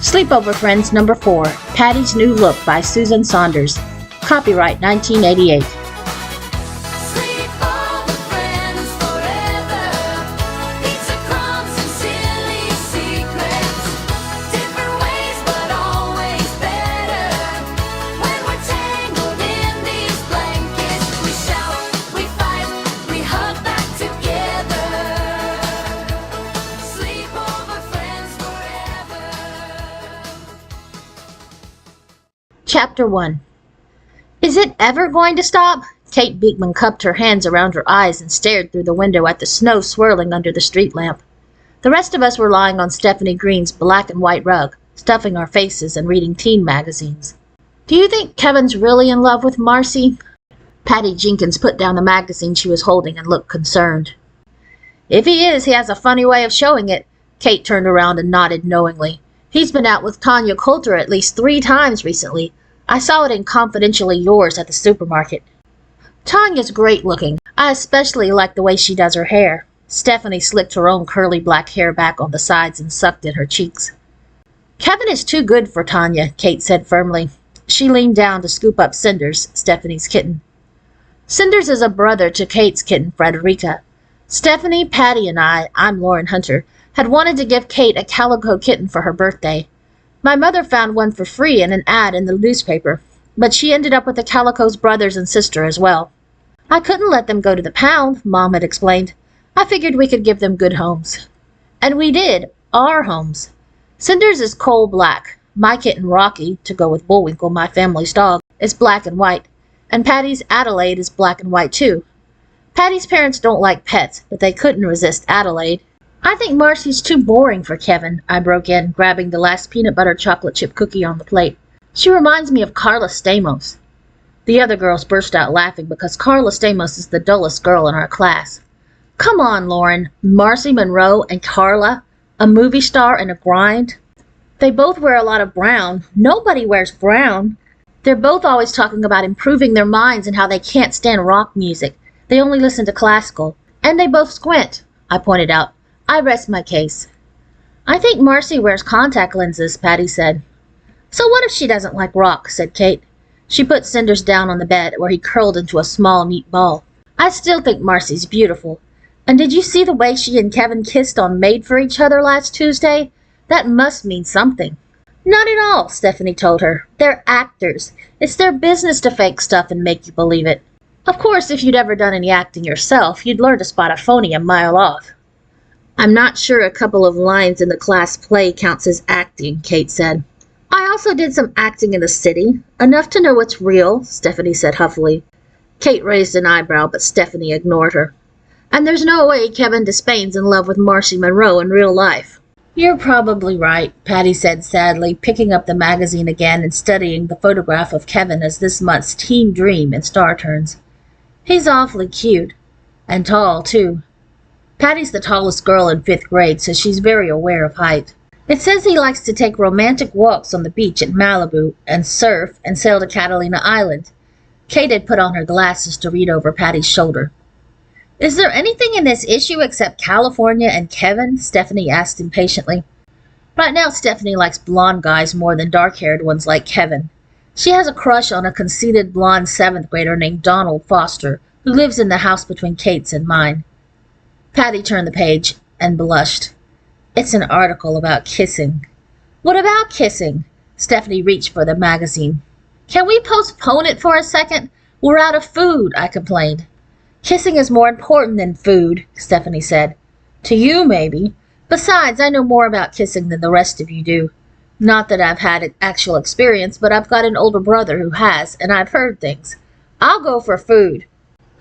Sleepover Friends Number 4, Patti's New Look by Susan Saunders. Copyright 1988. Sleepover friends forever. Pizza crumbs and silly secrets. Different ways but always better. When we're tangled in these blankets, we shout, we fight, we hug back together. Sleepover friends forever. Chapter 1. Is it ever going to stop? Kate Beekman cupped her hands around her eyes and stared through the window at the snow swirling under the street lamp. The rest of us were lying on Stephanie Green's black and white rug, stuffing our faces and reading teen magazines. Do you think Kevin's really in love with Marcy? Patti Jenkins put down the magazine she was holding and looked concerned. If he is, he has a funny way of showing it. Kate turned around and nodded knowingly. He's been out with Tanya Coulter at least 3 times recently. I saw it in Confidentially Yours at the supermarket. Tanya's great looking. I especially like the way she does her hair. Stephanie slicked her own curly black hair back on the sides and sucked at her cheeks. Kevin is too good for Tanya, Kate said firmly. She leaned down to scoop up Cinders, Stephanie's kitten. Cinders is a brother to Kate's kitten, Frederica. Stephanie, Patti, and I'm Lauren Hunter, had wanted to give Kate a calico kitten for her birthday. My mother found one for free in an ad in the newspaper, but she ended up with the calico's brothers and sister as well. I couldn't let them go to the pound, Mom had explained. I figured we could give them good homes. And we did, our homes. Cinders is coal black. My kitten Rocky, to go with Bullwinkle, my family's dog, is black and white, and Patti's Adelaide is black and white too. Patti's parents don't like pets, but they couldn't resist Adelaide. I think Marcy's too boring for Kevin, I broke in, grabbing the last peanut butter chocolate chip cookie on the plate. She reminds me of Karla Stamos. The other girls burst out laughing because Karla Stamos is the dullest girl in our class. Come on, Lauren. Marcy Monroe and Karla? A movie star and a grind? They both wear a lot of brown. Nobody wears brown. They're both always talking about improving their minds and how they can't stand rock music. They only listen to classical. And they both squint, I pointed out. I rest my case. I think Marcy wears contact lenses, Patti said. So what if she doesn't like rock, said Kate. She put Cinders down on the bed, where he curled into a small, neat ball. I still think Marcy's beautiful. And did you see the way she and Kevin kissed on Made for Each Other last Tuesday? That must mean something. Not at all, Stephanie told her. They're actors. It's their business to fake stuff and make you believe it. Of course, if you'd ever done any acting yourself, you'd learn to spot a phony a mile off. I'm not sure a couple of lines in the class play counts as acting, Kate said. I also did some acting in the city. Enough to know it's real, Stephanie said huffily. Kate raised an eyebrow, but Stephanie ignored her. And there's no way Kevin Despain's in love with Marcy Monroe in real life. You're probably right, Patti said sadly, picking up the magazine again and studying the photograph of Kevin as this month's teen dream in Star Turns. He's awfully cute. And tall, too. Patti's the tallest girl in 5th grade, so she's very aware of height. It says he likes to take romantic walks on the beach at Malibu and surf and sail to Catalina Island. Kate had put on her glasses to read over Patti's shoulder. Is there anything in this issue except California and Kevin? Stephanie asked impatiently. Right now, Stephanie likes blonde guys more than dark-haired ones like Kevin. She has a crush on a conceited blonde 7th grader named Donald Foster, who lives in the house between Kate's and mine. Patti turned the page and blushed. It's an article about kissing. What about kissing? Stephanie reached for the magazine. Can we postpone it for a second? We're out of food, I complained. Kissing is more important than food, Stephanie said. To you, maybe. Besides, I know more about kissing than the rest of you do. Not that I've had actual experience, but I've got an older brother who has, and I've heard things. I'll go for food.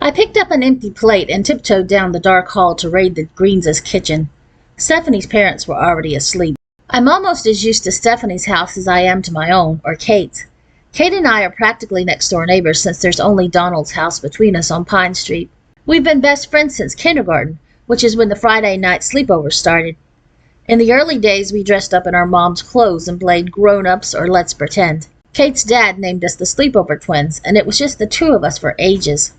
I picked up an empty plate and tiptoed down the dark hall to raid the Greens' kitchen. Stephanie's parents were already asleep. I'm almost as used to Stephanie's house as I am to my own, or Kate's. Kate and I are practically next-door neighbors since there's only Donald's house between us on Pine Street. We've been best friends since kindergarten, which is when the Friday night sleepovers started. In the early days, we dressed up in our mom's clothes and played grown-ups or let's pretend. Kate's dad named us the Sleepover Twins, and it was just the 2 of us for ages.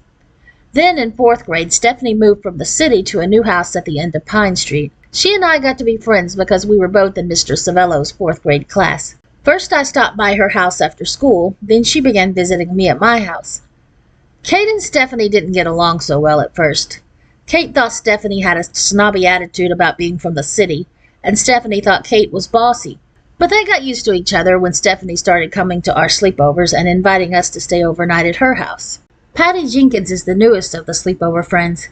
Then in 4th grade, Stephanie moved from the city to a new house at the end of Pine Street. She and I got to be friends because we were both in Mr. Savello's 4th grade class. First I stopped by her house after school, then she began visiting me at my house. Kate and Stephanie didn't get along so well at first. Kate thought Stephanie had a snobby attitude about being from the city, and Stephanie thought Kate was bossy. But they got used to each other when Stephanie started coming to our sleepovers and inviting us to stay overnight at her house. Patti Jenkins is the newest of the sleepover friends.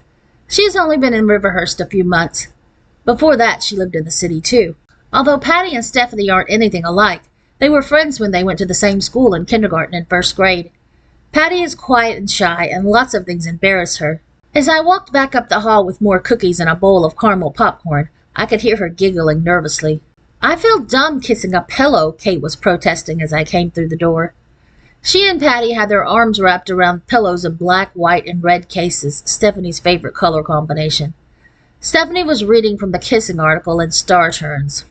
She has only been in Riverhurst a few months. Before that, she lived in the city too. Although Patti and Stephanie aren't anything alike, they were friends when they went to the same school in kindergarten and 1st grade. Patti is quiet and shy, and lots of things embarrass her. As I walked back up the hall with more cookies and a bowl of caramel popcorn, I could hear her giggling nervously. "I feel dumb kissing a pillow," Kate was protesting as I came through the door. She and Patti had their arms wrapped around pillows in black, white, and red cases, Stephanie's favorite color combination. Stephanie was reading from the kissing article in Star Turns.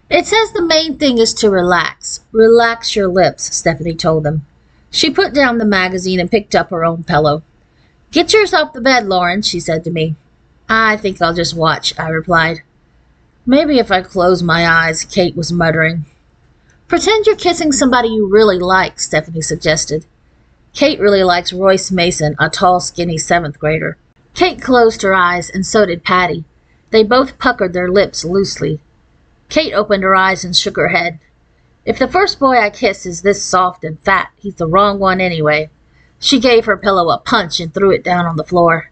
"It says the main thing is to relax. Relax your lips," Stephanie told them. She put down the magazine and picked up her own pillow. "Get yours off the bed, Lauren," she said to me. "I think I'll just watch," I replied. "Maybe if I close my eyes," Kate was muttering. "Pretend you're kissing somebody you really like," Stephanie suggested. Kate really likes Royce Mason, a tall, skinny 7th grader. Kate closed her eyes, and so did Patti. They both puckered their lips loosely. Kate opened her eyes and shook her head. "If the first boy I kiss is this soft and fat, he's the wrong one anyway." She gave her pillow a punch and threw it down on the floor.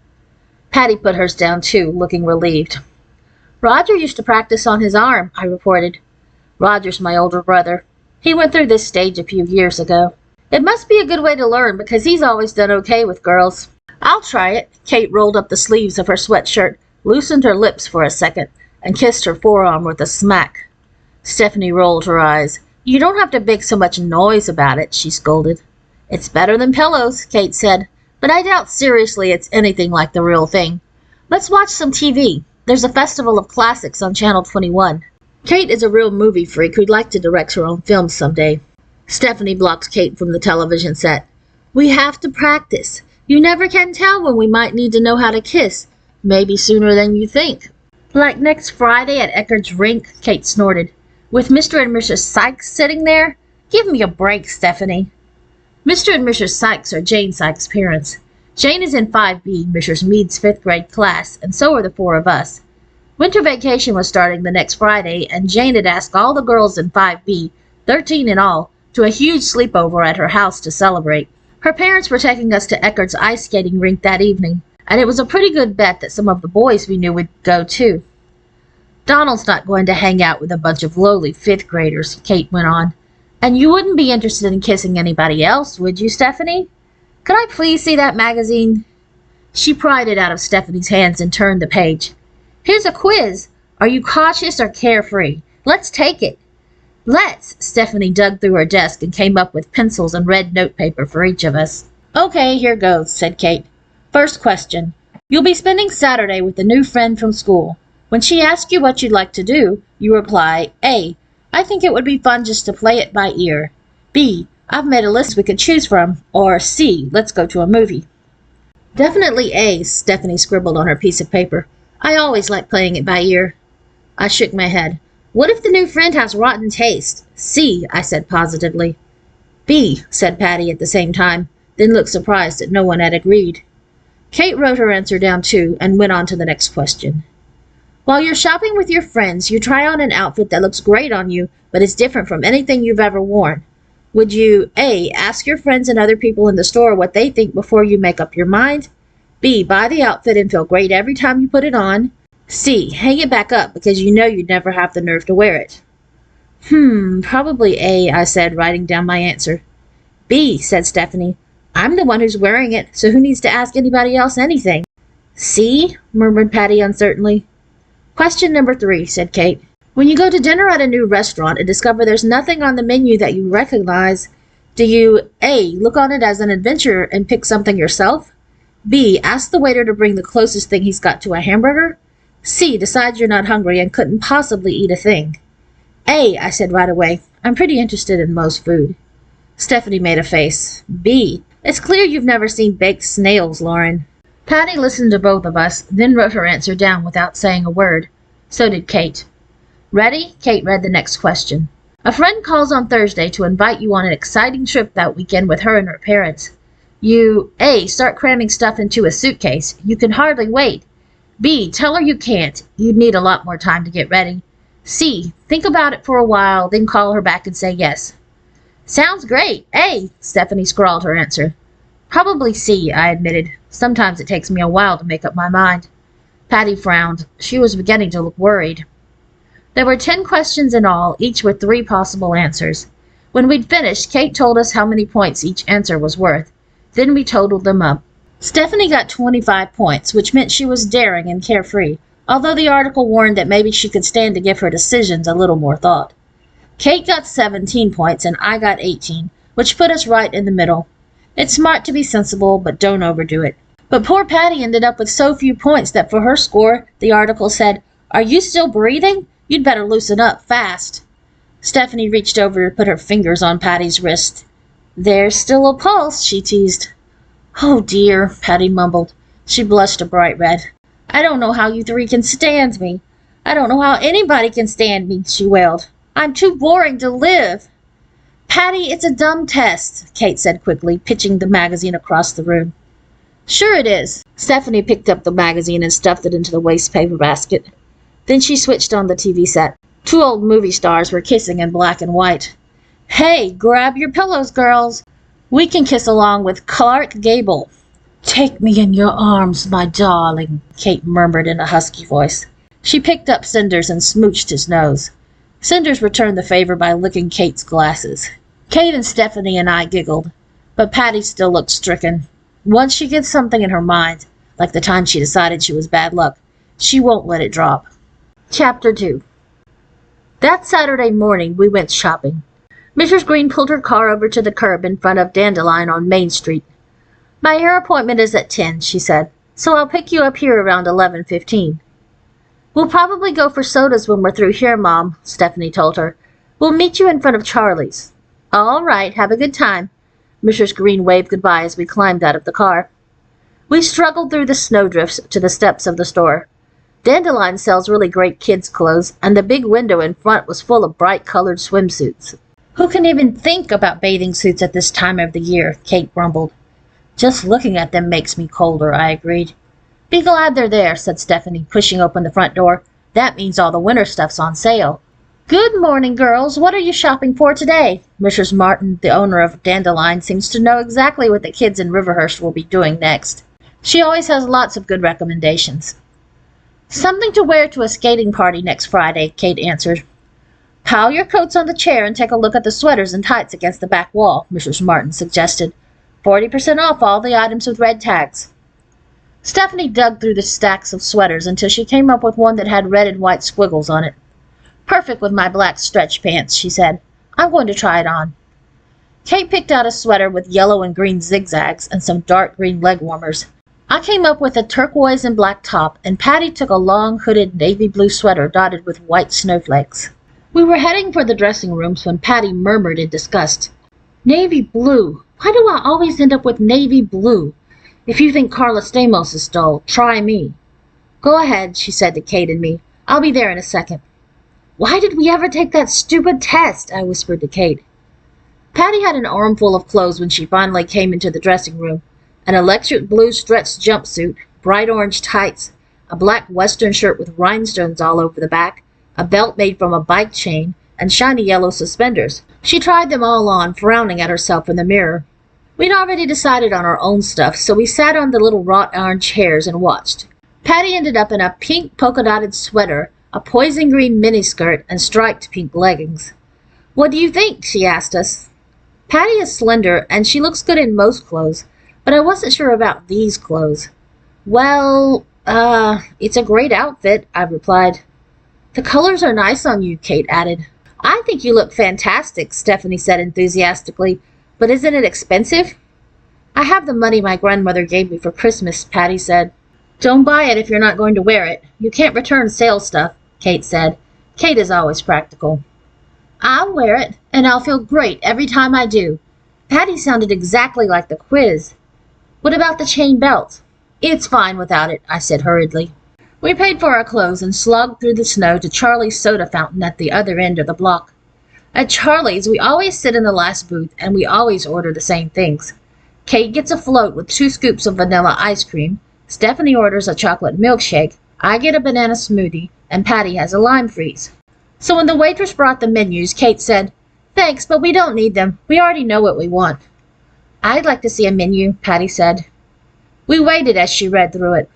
Patti put hers down too, looking relieved. "Roger used to practice on his arm," I reported. "Roger's my older brother. He went through this stage a few years ago. It must be a good way to learn because he's always done okay with girls." "I'll try it." Kate rolled up the sleeves of her sweatshirt, loosened her lips for a second, and kissed her forearm with a smack. Stephanie rolled her eyes. "You don't have to make so much noise about it," she scolded. "It's better than pillows," Kate said, "but I doubt seriously it's anything like the real thing. Let's watch some TV. There's a festival of classics on Channel 21. Kate is a real movie freak who'd like to direct her own films someday. Stephanie blocked Kate from the television set. "We have to practice. You never can tell when we might need to know how to kiss. Maybe sooner than you think." "Like next Friday at Eckerd's Rink," Kate snorted. "With Mr. and Mrs. Sykes sitting there? Give me a break, Stephanie." Mr. and Mrs. Sykes are Jane Sykes' parents. Jane is in 5B, Mrs. Mead's 5th grade class, and so are the 4 of us. Winter vacation was starting the next Friday, and Jane had asked all the girls in 5B, 13 in all, to a huge sleepover at her house to celebrate. Her parents were taking us to Eckerd's ice skating rink that evening, and it was a pretty good bet that some of the boys we knew would go too. "Donald's not going to hang out with a bunch of lowly 5th graders, Kate went on. "And you wouldn't be interested in kissing anybody else, would you, Stephanie? Could I please see that magazine?" She pried it out of Stephanie's hands and turned the page. "Here's a quiz. Are you cautious or carefree? Let's take it." "Let's." Stephanie dug through her desk and came up with pencils and red notepaper for each of us. "Okay, here goes," said Kate. "First question. You'll be spending Saturday with a new friend from school. When she asks you what you'd like to do, you reply, A, I think it would be fun just to play it by ear. B, I've made a list we could choose from. Or C, let's go to a movie." "Definitely A," Stephanie scribbled on her piece of paper. "I always like playing it by ear." I shook my head. "What if the new friend has rotten taste?" "C," I said positively. "B," said Patti at the same time, then looked surprised that no one had agreed. Kate wrote her answer down too and went on to the next question. "While you're shopping with your friends, you try on an outfit that looks great on you but is different from anything you've ever worn. Would you A, ask your friends and other people in the store what they think before you make up your mind? B, buy the outfit and feel great every time you put it on? C, hang it back up because you know you'd never have the nerve to wear it?" Probably A, I said, writing down my answer. "B," said Stephanie. "I'm the one who's wearing it, so who needs to ask anybody else anything?" "C," murmured Patti uncertainly. "Question number 3, said Kate. "When you go to dinner at a new restaurant and discover there's nothing on the menu that you recognize, do you A, look on it as an adventure and pick something yourself? B, ask the waiter to bring the closest thing he's got to a hamburger? C, decide you're not hungry and couldn't possibly eat a thing?" "A," I said right away. I'm pretty interested in most food. Stephanie made a face. "B, it's clear you've never seen baked snails, Lauren." Patti listened to both of us, then wrote her answer down without saying a word. So did Kate. Ready? Kate read the next question. A friend calls on Thursday to invite you on an exciting trip that weekend with her and her parents. You, A, start cramming stuff into a suitcase. You can hardly wait. B, tell her you can't. You'd need a lot more time to get ready. C, think about it for a while, then call her back and say yes. Sounds great. A, Stephanie scrawled her answer. Probably C, I admitted. Sometimes it takes me a while to make up my mind. Patti frowned. She was beginning to look worried. There were 10 questions in all, each with 3 possible answers. When we'd finished, Kate told us how many points each answer was worth. Then we totaled them up. Stephanie got 25 points, which meant she was daring and carefree, although the article warned that maybe she could stand to give her decisions a little more thought. Kate got 17 points and I got 18, which put us right in the middle. It's smart to be sensible, but don't overdo it. But poor Patti ended up with so few points that for her score, the article said, "Are you still breathing? You'd better loosen up fast." Stephanie reached over to put her fingers on Patti's wrist. "There's still a pulse," she teased. "Oh dear," Patti mumbled. She blushed a bright red. "I don't know how you 3 can stand me. I don't know how anybody can stand me," she wailed. "I'm too boring to live." "Patti, it's a dumb test," Kate said quickly, pitching the magazine across the room. "Sure it is." Stephanie picked up the magazine and stuffed it into the waste paper basket. Then she switched on the TV set. 2 old movie stars were kissing in black and white. "Hey, grab your pillows, girls. We can kiss along with Clark Gable." "Take me in your arms, my darling," Kate murmured in a husky voice. She picked up Cinders and smooched his nose. Cinders returned the favor by licking Kate's glasses. Kate and Stephanie and I giggled, but Patti still looked stricken. Once she gets something in her mind, like the time she decided she was bad luck, she won't let it drop. Chapter 2. That Saturday morning, we went shopping. Mrs. Green pulled her car over to the curb in front of Dandelion on Main Street. "My hair appointment is at 10, she said, "so I'll pick you up here around 11:15. "We'll probably go for sodas when we're through here, Mom," Stephanie told her. "We'll meet you in front of Charlie's." "All right, have a good time." Mrs. Green waved goodbye as we climbed out of the car. We struggled through the snowdrifts to the steps of the store. Dandelion sells really great kids' clothes, and the big window in front was full of bright-colored swimsuits. "Who can even think about bathing suits at this time of the year?" Kate grumbled. "Just looking at them makes me colder," I agreed. "Be glad they're there," said Stephanie, pushing open the front door. "That means all the winter stuff's on sale." "Good morning, girls. What are you shopping for today?" Mrs. Martin, the owner of Dandelion, seems to know exactly what the kids in Riverhurst will be doing next. She always has lots of good recommendations. "Something to wear to a skating party next Friday," Kate answered. "Pile your coats on the chair and take a look at the sweaters and tights against the back wall," Mrs. Martin suggested. 40% off all the items with red tags." Stephanie dug through the stacks of sweaters until she came up with one that had red and white squiggles on it. "Perfect with my black stretch pants," she said. "I'm going to try it on." Kate picked out a sweater with yellow and green zigzags and some dark green leg warmers. I came up with a turquoise and black top, and Patti took a long hooded navy blue sweater dotted with white snowflakes. We were heading for the dressing rooms when Patti murmured in disgust, "Navy blue. Why do I always end up with navy blue? If you think Karla Stamos is dull, try me." "Go ahead," she said to Kate and me. "I'll be there in a second." "Why did we ever take that stupid test?" I whispered to Kate. Patti had an armful of clothes when she finally came into the dressing room. An electric blue stretched jumpsuit, bright orange tights, a black western shirt with rhinestones all over the back, a belt made from a bike chain, and shiny yellow suspenders. She tried them all on, frowning at herself in the mirror. We'd already decided on our own stuff, so we sat on the little wrought iron chairs and watched. Patti ended up in a pink polka-dotted sweater, a poison green miniskirt, and striped pink leggings. "What do you think?" she asked us. Patti is slender, and she looks good in most clothes, but I wasn't sure about these clothes. "Well, it's a great outfit," I replied. "The colors are nice on you," Kate added. "I think you look fantastic," Stephanie said enthusiastically. "But isn't it expensive?" "I have the money my grandmother gave me for Christmas," Patti said. "Don't buy it if you're not going to wear it. You can't return sale stuff," Kate said. Kate is always practical. "I'll wear it, and I'll feel great every time I do." Patti sounded exactly like the quiz. "What about the chain belt?" "It's fine without it," I said hurriedly. We paid for our clothes and slogged through the snow to Charlie's soda fountain at the other end of the block. At Charlie's, we always sit in the last booth and we always order the same things. Kate gets a float with 2 scoops of vanilla ice cream, Stephanie orders a chocolate milkshake, I get a banana smoothie, and Patti has a lime freeze. So when the waitress brought the menus, Kate said, "Thanks, but we don't need them. We already know what we want." "I'd like to see a menu," Patti said. We waited as she read through it.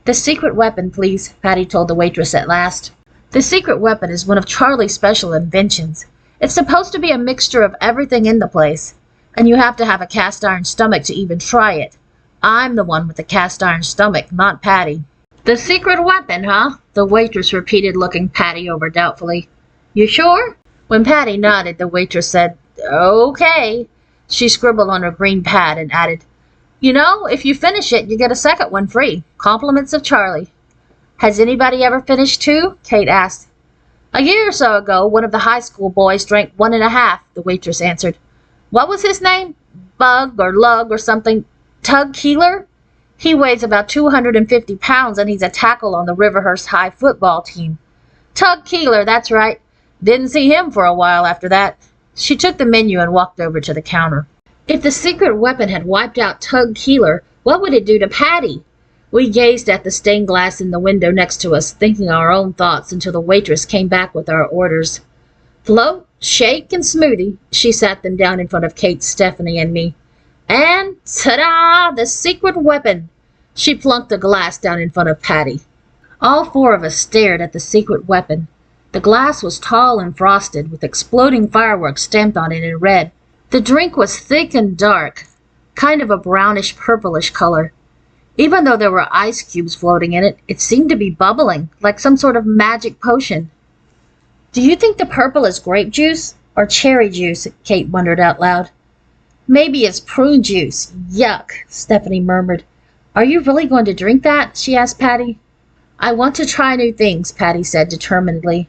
"The secret weapon, please," Patti told the waitress at last. The secret weapon is one of Charlie's special inventions. It's supposed to be a mixture of everything in the place, and you have to have a cast iron stomach to even try it. I'm the one with the cast iron stomach, not Patti. "The secret weapon, huh?" the waitress repeated, looking Patti over doubtfully. "You sure?" When Patti nodded, the waitress said, "Okay." She scribbled on her green pad and added, "You know, if you finish it, you get a second one free. Compliments of Charlie." "Has anybody ever finished 2? Kate asked. "A year or so ago, one of the high school boys drank 1.5, the waitress answered. "What was his name? Bug or Lug or something? Tug Keeler? He weighs about 250 pounds and he's a tackle on the Riverhurst High football team." "Tug Keeler, that's right. Didn't see him for a while after that." She took the menu and walked over to the counter. If the secret weapon had wiped out Tug Keeler, what would it do to Patti? We gazed at the stained glass in the window next to us, thinking our own thoughts until the waitress came back with our orders. Float, shake, and smoothie. She sat them down in front of Kate, Stephanie, and me. And ta-da! The secret weapon! She plunked a glass down in front of Patti. All 4 of us stared at the secret weapon. The glass was tall and frosted, with exploding fireworks stamped on it in red. The drink was thick and dark, kind of a brownish purplish color. Even though there were ice cubes floating in it, it seemed to be bubbling, like some sort of magic potion. "Do you think the purple is grape juice or cherry juice?" Kate wondered out loud. "Maybe it's prune juice. Yuck," Stephanie murmured. "Are you really going to drink that?" she asked Patti. "I want to try new things," Patti said determinedly.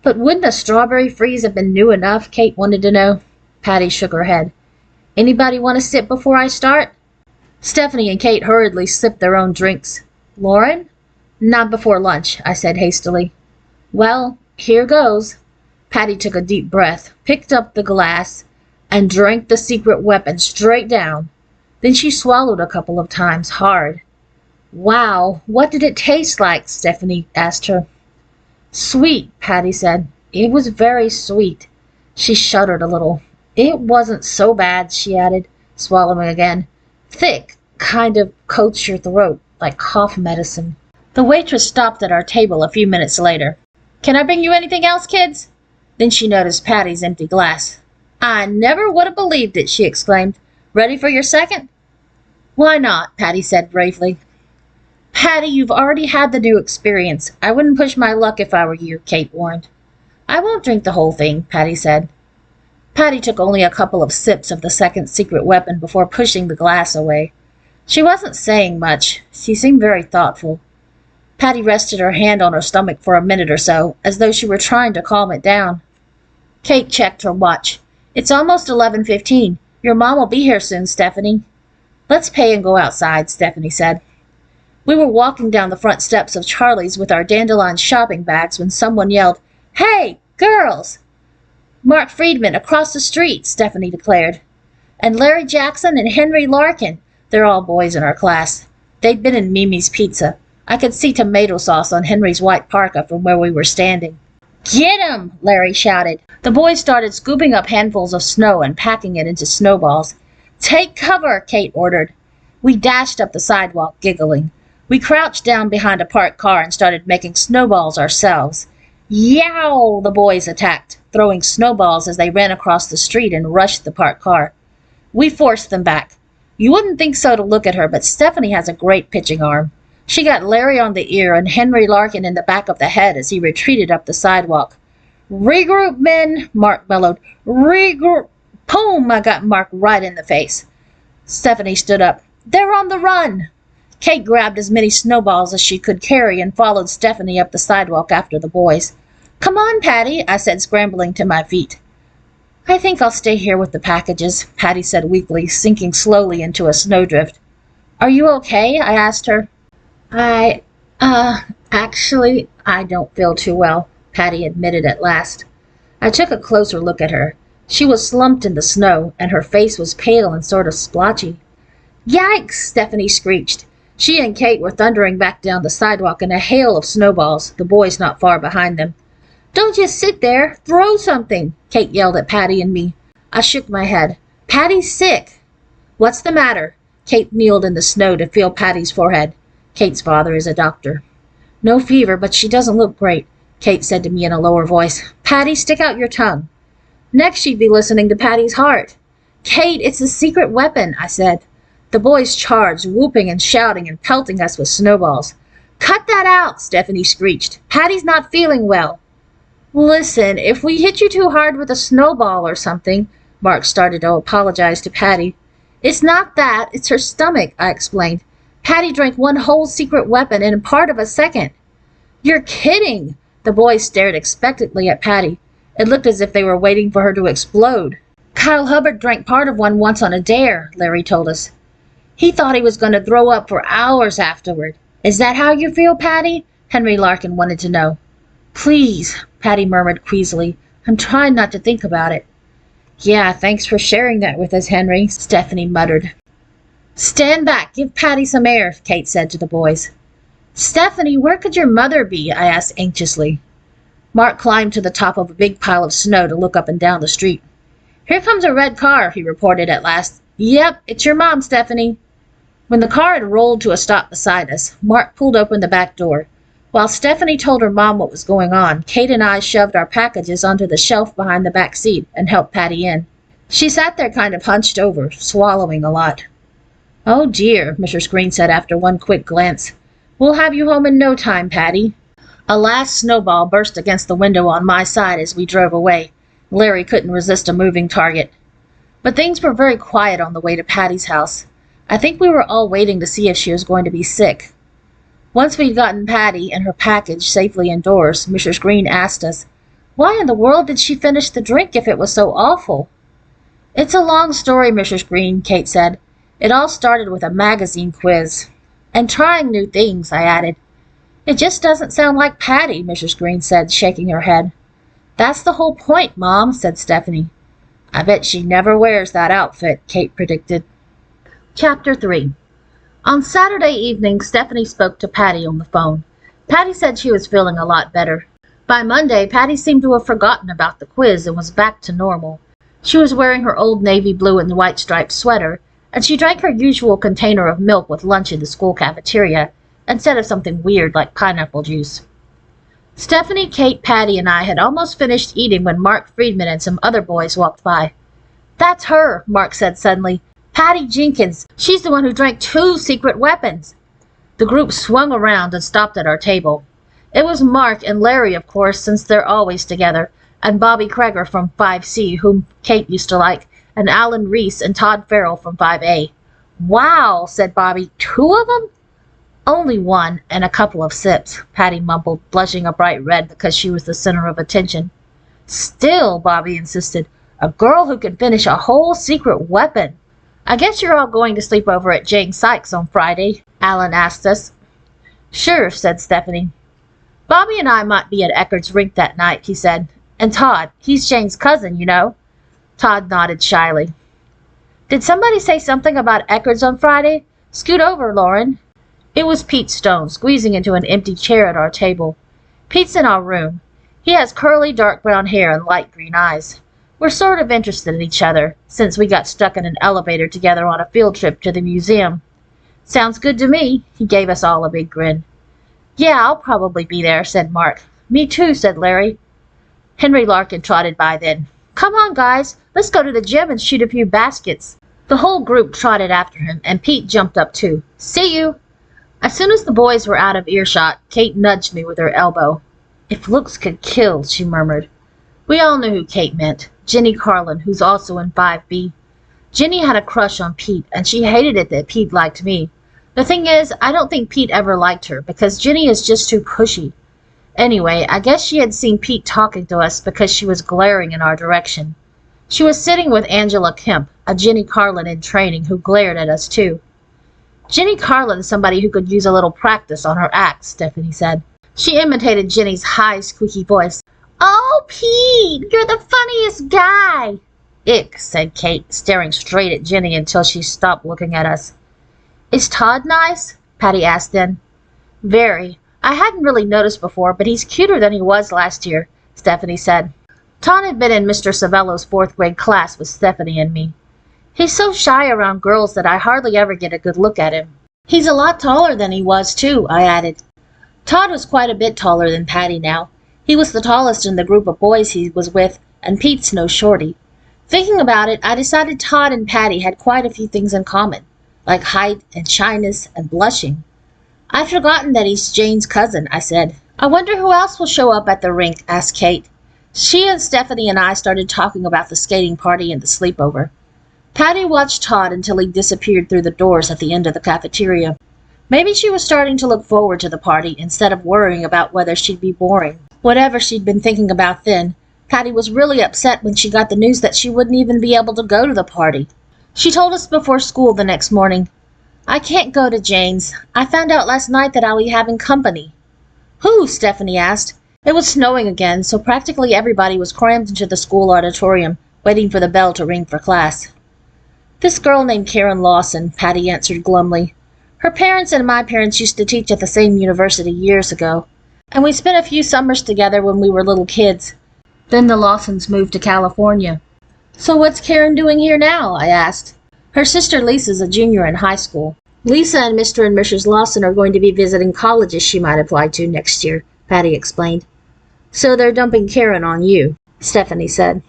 "But wouldn't a strawberry freeze have been new enough?" Kate wanted to know. Patti shook her head. "Anybody want to sip before I start?" Stephanie and Kate hurriedly sipped their own drinks. "Lauren?" "Not before lunch," I said hastily. "Well, here goes." Patti took a deep breath, picked up the glass, and drank the secret weapon straight down. Then she swallowed a couple of times hard. "Wow, what did it taste like?" Stephanie asked her. "Sweet," Patti said. "It was very sweet." She shuddered a little. "It wasn't so bad," she added, swallowing again. "Thick, kind of coats your throat, like cough medicine." The waitress stopped at our table a few minutes later. "Can I bring you anything else, kids?" Then she noticed Patti's empty glass. "I never would have believed it," she exclaimed. "Ready for your second?" "Why not?" Patti said bravely. "Patti, you've already had the new experience. I wouldn't push my luck if I were you," Kate warned. "I won't drink the whole thing," Patti said. Patti took only a couple of sips of the second secret weapon before pushing the glass away. She wasn't saying much. She seemed very thoughtful. Patti rested her hand on her stomach for a minute or so, as though she were trying to calm it down. Kate checked her watch. "It's almost 11:15. Your mom will be here soon, Stephanie." "Let's pay and go outside," Stephanie said. We were walking down the front steps of Charlie's with our dandelion shopping bags when someone yelled, "Hey, girls!" "Mark Friedman across the street," Stephanie declared. "And Larry Jackson and Henry Larkin. They're all boys in our class. They'd been in Mimi's Pizza. I could see tomato sauce on Henry's white parka from where we were standing. "Get 'em!" Larry shouted. The boys started scooping up handfuls of snow and packing it into snowballs. "Take cover," Kate ordered. We dashed up the sidewalk, giggling. We crouched down behind a parked car and started making snowballs ourselves. "Yow!" the boys attacked, throwing snowballs as they ran across the street and rushed the parked car. We forced them back. You wouldn't think so to look at her, but Stephanie has a great pitching arm. She got Larry on the ear and Henry Larkin in the back of the head as he retreated up the sidewalk. "Regroup, men," Mark bellowed. "Regroup." Boom! I got Mark right in the face. Stephanie stood up. "They're on the run." Kate grabbed as many snowballs as she could carry and followed Stephanie up the sidewalk after the boys. "Come on, Patti," I said, scrambling to my feet. "I think I'll stay here with the packages," Patti said weakly, sinking slowly into a snowdrift. "Are you okay?" I asked her. Actually, I don't feel too well, Patti admitted at last. I took a closer look at her. She was slumped in the snow, and her face was pale and sort of splotchy. Yikes! Stephanie screeched. She and Kate were thundering back down the sidewalk in a hail of snowballs, the boys not far behind them. Don't just sit there. Throw something, Kate yelled at Patti and me. I shook my head. Patti's sick. What's the matter? Kate kneeled in the snow to feel Patti's forehead. Kate's father is a doctor. No fever, but she doesn't look great, Kate said to me in a lower voice. Patti, stick out your tongue. Next she'd be listening to Patti's heart. Kate, it's a secret weapon, I said. The boys charged, whooping and shouting and pelting us with snowballs. Cut that out, Stephanie screeched. Patti's not feeling well. Listen, if we hit you too hard with a snowball or something, Mark started to apologize to Patti. It's not that, it's her stomach, I explained. Patti drank one whole secret weapon in part of a second. You're kidding! The boys stared expectantly at Patti. It looked as if they were waiting for her to explode. Kyle Hubbard drank part of one once on a dare, Larry told us. He thought he was going to throw up for hours afterward. Is that how you feel, Patti? Henry Larkin wanted to know. Please, Patti murmured queasily. I'm trying not to think about it. Yeah, thanks for sharing that with us, Henry, Stephanie muttered. Stand back, give Patti some air, Kate said to the boys. Stephanie, where could your mother be? I asked anxiously. Mark climbed to the top of a big pile of snow to look up and down the street. Here comes a red car, he reported at last. Yep, it's your mom, Stephanie. When the car had rolled to a stop beside us, Mark pulled open the back door. While Stephanie told her mom what was going on, Kate and I shoved our packages onto the shelf behind the back seat and helped Patti in. She sat there kind of hunched over, swallowing a lot. Oh dear, Mrs. Green said after one quick glance. We'll have you home in no time, Patti. A last snowball burst against the window on my side as we drove away. Larry couldn't resist a moving target. But things were very quiet on the way to Patti's house. I think we were all waiting to see if she was going to be sick. Once we'd gotten Patti and her package safely indoors, Mrs. Green asked us, why in the world did she finish the drink if it was so awful? It's a long story, Mrs. Green, Kate said. It all started with a magazine quiz. And trying new things, I added. It just doesn't sound like Patti, Mrs. Green said, shaking her head. That's the whole point, Mom, said Stephanie. I bet she never wears that outfit, Kate predicted. Chapter 3. On Saturday evening, Stephanie spoke to Patti on the phone. Patti said she was feeling a lot better. By Monday, Patti seemed to have forgotten about the quiz and was back to normal. She was wearing her old navy blue and white striped sweater, and she drank her usual container of milk with lunch in the school cafeteria, instead of something weird like pineapple juice. Stephanie, Kate, Patti, and I had almost finished eating when Mark Friedman and some other boys walked by. That's her, Mark said suddenly. Patti Jenkins. She's the one who drank 2 secret weapons. The group swung around and stopped at our table. It was Mark and Larry, of course, since they're always together, and Bobby Kreger from 5C, whom Kate used to like, and Alan Reese and Todd Farrell from 5A. Wow, said Bobby. 2 of them? Only 1, and a couple of sips, Patti mumbled, blushing a bright red because she was the center of attention. Still, Bobby insisted, a girl who can finish a whole secret weapon. I guess you're all going to sleep over at Jane Sykes on Friday, Alan asked us. Sure, said Stephanie. Bobby and I might be at Eckerd's rink that night, he said. And Todd, he's Jane's cousin, you know. Todd nodded shyly. Did somebody say something about Eckerd's on Friday? Scoot over, Lauren. It was Pete Stone, squeezing into an empty chair at our table. Pete's in our room. He has curly, dark brown hair and light green eyes. We're sort of interested in each other, since we got stuck in an elevator together on a field trip to the museum. Sounds good to me, he gave us all a big grin. Yeah, I'll probably be there, said Mark. Me too, said Larry. Henry Larkin trotted by then. Come on, guys, let's go to the gym and shoot a few baskets. The whole group trotted after him, and Pete jumped up too. See you. As soon as the boys were out of earshot, Kate nudged me with her elbow. If looks could kill, she murmured. We all knew who Kate meant. Jenny Carlin, who's also in 5B. Jenny had a crush on Pete, and she hated it that Pete liked me. The thing is, I don't think Pete ever liked her, because Jenny is just too pushy. Anyway, I guess she had seen Pete talking to us because she was glaring in our direction. She was sitting with Angela Kemp, a Jenny Carlin in training, who glared at us too. Jenny Carlin's somebody who could use a little practice on her acts, Stephanie said. She imitated Jenny's high, squeaky voice. Oh, Pete, you're the funniest guy. Ick, said Kate, staring straight at Jenny until she stopped looking at us. Is Todd nice? Patti asked then. Very. I hadn't really noticed before, but he's cuter than he was last year, Stephanie said. Todd had been in Mr. Savello's 4th grade class with Stephanie and me. He's so shy around girls that I hardly ever get a good look at him. He's a lot taller than he was, too, I added. Todd was quite a bit taller than Patti now. He was the tallest in the group of boys he was with, and Pete's no shorty. Thinking about it, I decided Todd and Patti had quite a few things in common, like height and shyness and blushing. I'd forgotten that he's Jane's cousin, I said. I wonder who else will show up at the rink, asked Kate. She and Stephanie and I started talking about the skating party and the sleepover. Patti watched Todd until he disappeared through the doors at the end of the cafeteria. Maybe she was starting to look forward to the party instead of worrying about whether she'd be boring. Whatever she'd been thinking about then, Patti was really upset when she got the news that she wouldn't even be able to go to the party. She told us before school the next morning, I can't go to Jane's. I found out last night that I'll be having company. Who? Stephanie asked. It was snowing again, so practically everybody was crammed into the school auditorium, waiting for the bell to ring for class. This girl named Karen Lawson, Patti answered glumly. Her parents and my parents used to teach at the same university years ago, and we spent a few summers together when we were little kids. Then the Lawsons moved to California. So what's Karen doing here now? I asked. Her sister Lisa's a junior in high school. Lisa and Mr. and Mrs. Lawson are going to be visiting colleges she might apply to next year, Patti explained. So they're dumping Karen on you, Stephanie said.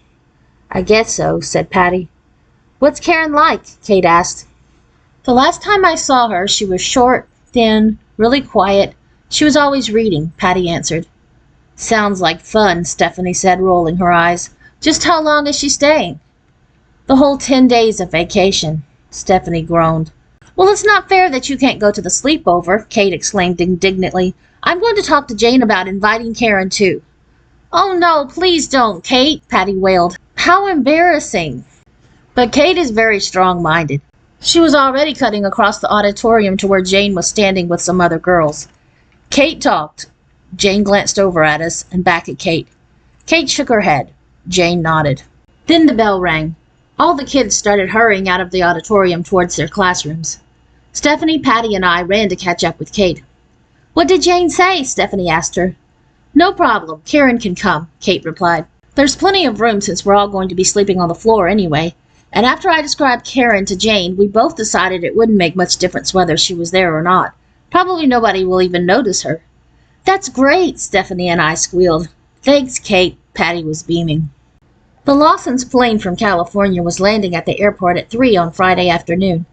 I guess so, said Patti. What's Karen like? Kate asked. The last time I saw her, she was short, thin, really quiet. She was always reading, Patti answered. Sounds like fun, Stephanie said, rolling her eyes. Just how long is she staying? The whole 10 days of vacation, Stephanie groaned. Well, it's not fair that you can't go to the sleepover, Kate exclaimed indignantly. I'm going to talk to Jane about inviting Karen too. Oh no, please don't, Kate, Patti wailed. How embarrassing. But Kate is very strong-minded. She was already cutting across the auditorium to where Jane was standing with some other girls. Kate talked. Jane glanced over at us and back at Kate. Kate shook her head. Jane nodded. Then the bell rang. All the kids started hurrying out of the auditorium towards their classrooms. Stephanie, Patti, and I ran to catch up with Kate. What did Jane say? Stephanie asked her. No problem. Karen can come, Kate replied. There's plenty of room since we're all going to be sleeping on the floor anyway. And after I described Karen to Jane, we both decided it wouldn't make much difference whether she was there or not. Probably nobody will even notice her. That's great, Stephanie and I squealed. Thanks, Kate. Patti was beaming. The Lawsons' plane from California was landing at the airport at 3 on Friday afternoon.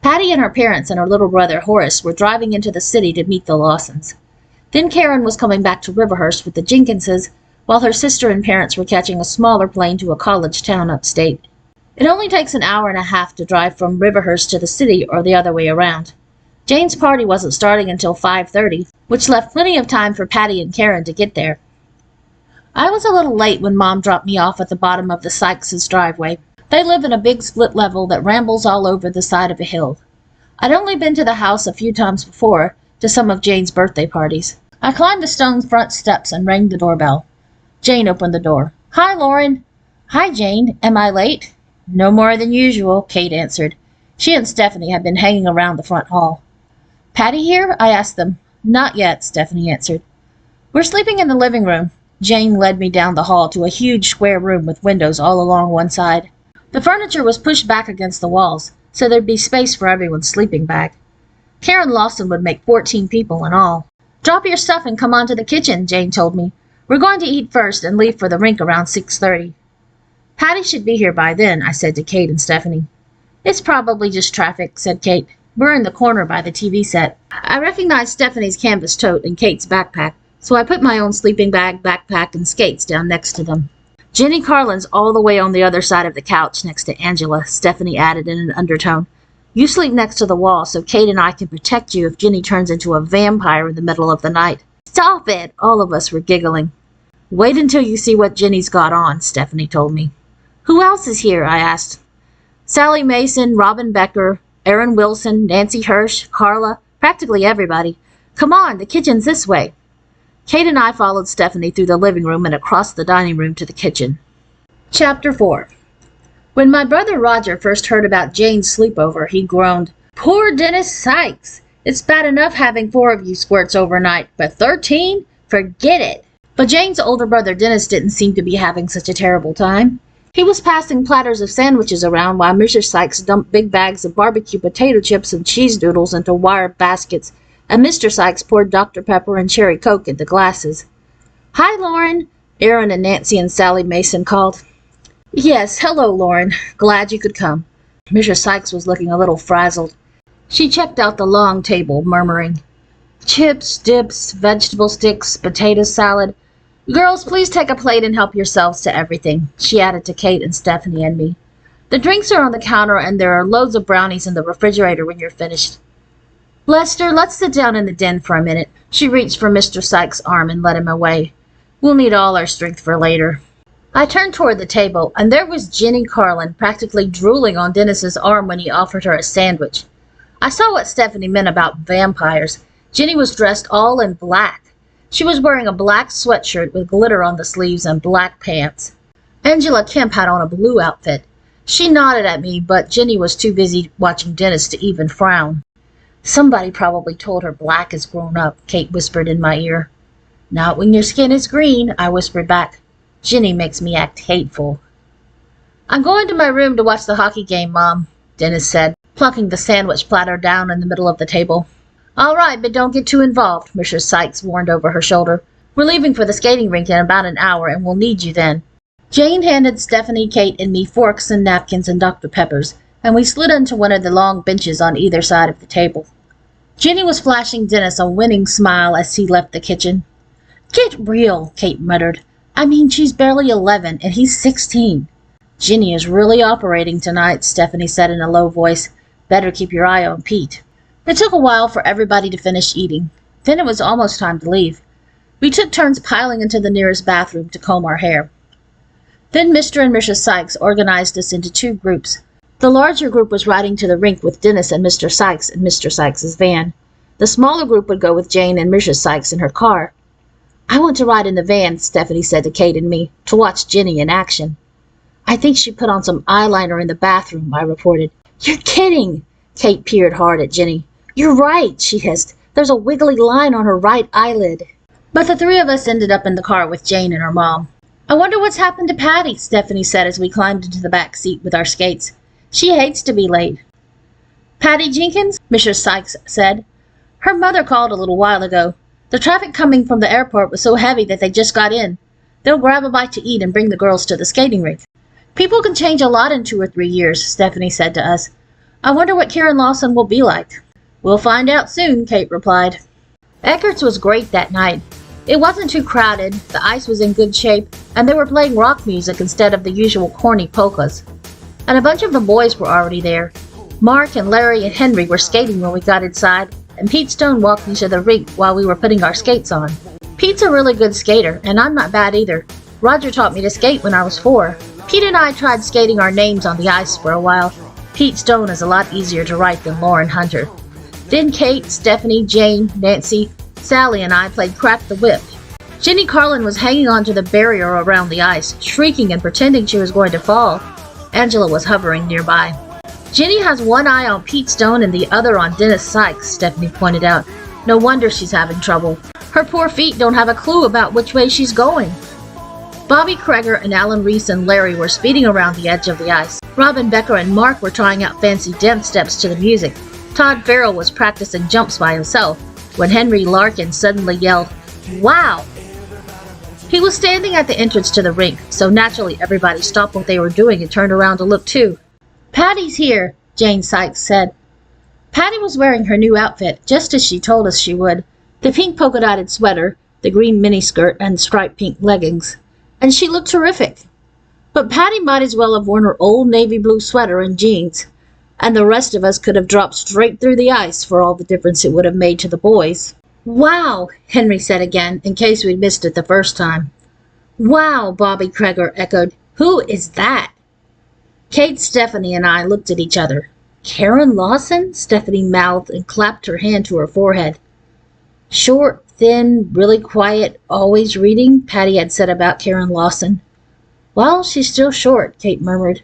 Patti and her parents and her little brother Horace were driving into the city to meet the Lawsons. Then Karen was coming back to Riverhurst with the Jenkinses, while her sister and parents were catching a smaller plane to a college town upstate. It only takes an hour and a half to drive from Riverhurst to the city or the other way around. Jane's party wasn't starting until 5:30, which left plenty of time for Patti and Karen to get there. I was a little late when Mom dropped me off at the bottom of the Sykes' driveway. They live in a big split level that rambles all over the side of a hill. I'd only been to the house a few times before, to some of Jane's birthday parties. I climbed the stone front steps and rang the doorbell. Jane opened the door. Hi, Lauren. Hi, Jane. Am I late? No more than usual, Kate answered. She and Stephanie had been hanging around the front hall. Patti here? I asked them. Not yet, Stephanie answered. We're sleeping in the living room. Jane led me down the hall to a huge square room with windows all along one side. The furniture was pushed back against the walls, so there'd be space for everyone's sleeping bag. Karen Lawson would make 14 people in all. Drop your stuff and come on to the kitchen, Jane told me. We're going to eat first and leave for the rink around 6:30. Patti should be here by then, I said to Kate and Stephanie. It's probably just traffic, said Kate. We're in the corner by the TV set. I recognized Stephanie's canvas tote and Kate's backpack, so I put my own sleeping bag, backpack, and skates down next to them. Jenny Carlin's all the way on the other side of the couch next to Angela, Stephanie added in an undertone. You sleep next to the wall so Kate and I can protect you if Jenny turns into a vampire in the middle of the night. Stop it! All of us were giggling. Wait until you see what Jenny's got on, Stephanie told me. Who else is here? I asked. Sally Mason, Robin Becker, Erin Wilson, Nancy Hirsch, Karla, practically everybody. Come on, the kitchen's this way. Kate and I followed Stephanie through the living room and across the dining room to the kitchen. Chapter 4. When my brother Roger first heard about Jane's sleepover, he groaned, "Poor Dennis Sykes! It's bad enough having 4 of you squirts overnight, but 13? Forget it!" But Jane's older brother Dennis didn't seem to be having such a terrible time. He was passing platters of sandwiches around while Mrs. Sykes dumped big bags of barbecue potato chips and cheese doodles into wire baskets, and Mr. Sykes poured Dr. Pepper and cherry Coke into glasses. "Hi, Lauren," Aaron and Nancy and Sally Mason called. "Yes, hello, Lauren. Glad you could come." Mrs. Sykes was looking a little frazzled. She checked out the long table, murmuring, "Chips, dips, vegetable sticks, potato salad. Girls, please take a plate and help yourselves to everything," she added to Kate and Stephanie and me. "The drinks are on the counter and there are loads of brownies in the refrigerator when you're finished. Lester, let's sit down in the den for a minute." She reached for Mr. Sykes' arm and led him away. "We'll need all our strength for later." I turned toward the table, and there was Jenny Carlin practically drooling on Dennis's arm when he offered her a sandwich. I saw what Stephanie meant about vampires. Jenny was dressed all in black. She was wearing a black sweatshirt with glitter on the sleeves and black pants. Angela Kemp had on a blue outfit. She nodded at me, but Jenny was too busy watching Dennis to even frown. "Somebody probably told her black is grown up," Kate whispered in my ear. "Not when your skin is green," I whispered back. "Jenny makes me act hateful." "I'm going to my room to watch the hockey game, Mom," Dennis said, plucking the sandwich platter down in the middle of the table. "All right, but don't get too involved," Mrs. Sykes warned over her shoulder. "We're leaving for the skating rink in about an hour, and we'll need you then." Jane handed Stephanie, Kate, and me forks and napkins and Dr. Peppers, and we slid onto one of the long benches on either side of the table. Jenny was flashing Dennis a winning smile as he left the kitchen. "Get real," Kate muttered. "I mean, she's barely 11, and he's 16. "Jenny is really operating tonight," Stephanie said in a low voice. "Better keep your eye on Pete." It took a while for everybody to finish eating. Then it was almost time to leave. We took turns piling into the nearest bathroom to comb our hair. Then Mr. and Mrs. Sykes organized us into 2 groups. The larger group was riding to the rink with Dennis and Mr. Sykes in Mr. Sykes' van. The smaller group would go with Jane and Mrs. Sykes in her car. "I want to ride in the van," Stephanie said to Kate and me, "to watch Jenny in action." "I think she put on some eyeliner in the bathroom," I reported. "You're kidding!" Kate peered hard at Jenny. "You're right," she hissed. "There's a wiggly line on her right eyelid." But the 3 of us ended up in the car with Jane and her mom. "I wonder what's happened to Patti," Stephanie said as we climbed into the back seat with our skates. "She hates to be late." "Patti Jenkins?" Mrs. Sykes said. "Her mother called a little while ago. The traffic coming from the airport was so heavy that they just got in. They'll grab a bite to eat and bring the girls to the skating rink." "People can change a lot in 2 or 3 years," Stephanie said to us. "I wonder what Karen Lawson will be like." "We'll find out soon," Kate replied. Eckert's was great that night. It wasn't too crowded, the ice was in good shape, and they were playing rock music instead of the usual corny polkas. And a bunch of the boys were already there. Mark and Larry and Henry were skating when we got inside, and Pete Stone walked into the rink while we were putting our skates on. Pete's a really good skater, and I'm not bad either. Roger taught me to skate when I was 4. Pete and I tried skating our names on the ice for a while. Pete Stone is a lot easier to write than Lauren Hunter. Then Kate, Stephanie, Jane, Nancy, Sally, and I played Crack the Whip. Jenny Carlin was hanging onto the barrier around the ice, shrieking and pretending she was going to fall. Angela was hovering nearby. "Jenny has one eye on Pete Stone and the other on Dennis Sykes," Stephanie pointed out. "No wonder she's having trouble. Her poor feet don't have a clue about which way she's going." Bobby Kreger and Alan Reese and Larry were speeding around the edge of the ice. Robin Becker and Mark were trying out fancy dance steps to the music. Todd Farrell was practicing jumps by himself when Henry Larkin suddenly yelled, "Wow!" He was standing at the entrance to the rink, so naturally everybody stopped what they were doing and turned around to look too. "Patty's here," Jane Sykes said. Patti was wearing her new outfit, just as she told us she would. The pink polka-dotted sweater, the green miniskirt, and striped pink leggings. And she looked terrific. But Patti might as well have worn her old navy blue sweater and jeans. And the rest of us could have dropped straight through the ice for all the difference it would have made to the boys. "Wow," Henry said again, in case we'd missed it the first time. "Wow," Bobby Kreger echoed. "Who is that?" Kate, Stephanie, and I looked at each other. Karen Lawson? Stephanie mouthed and clapped her hand to her forehead. Short, thin, really quiet, always reading, Patti had said about Karen Lawson. Well, she's still short, Kate murmured.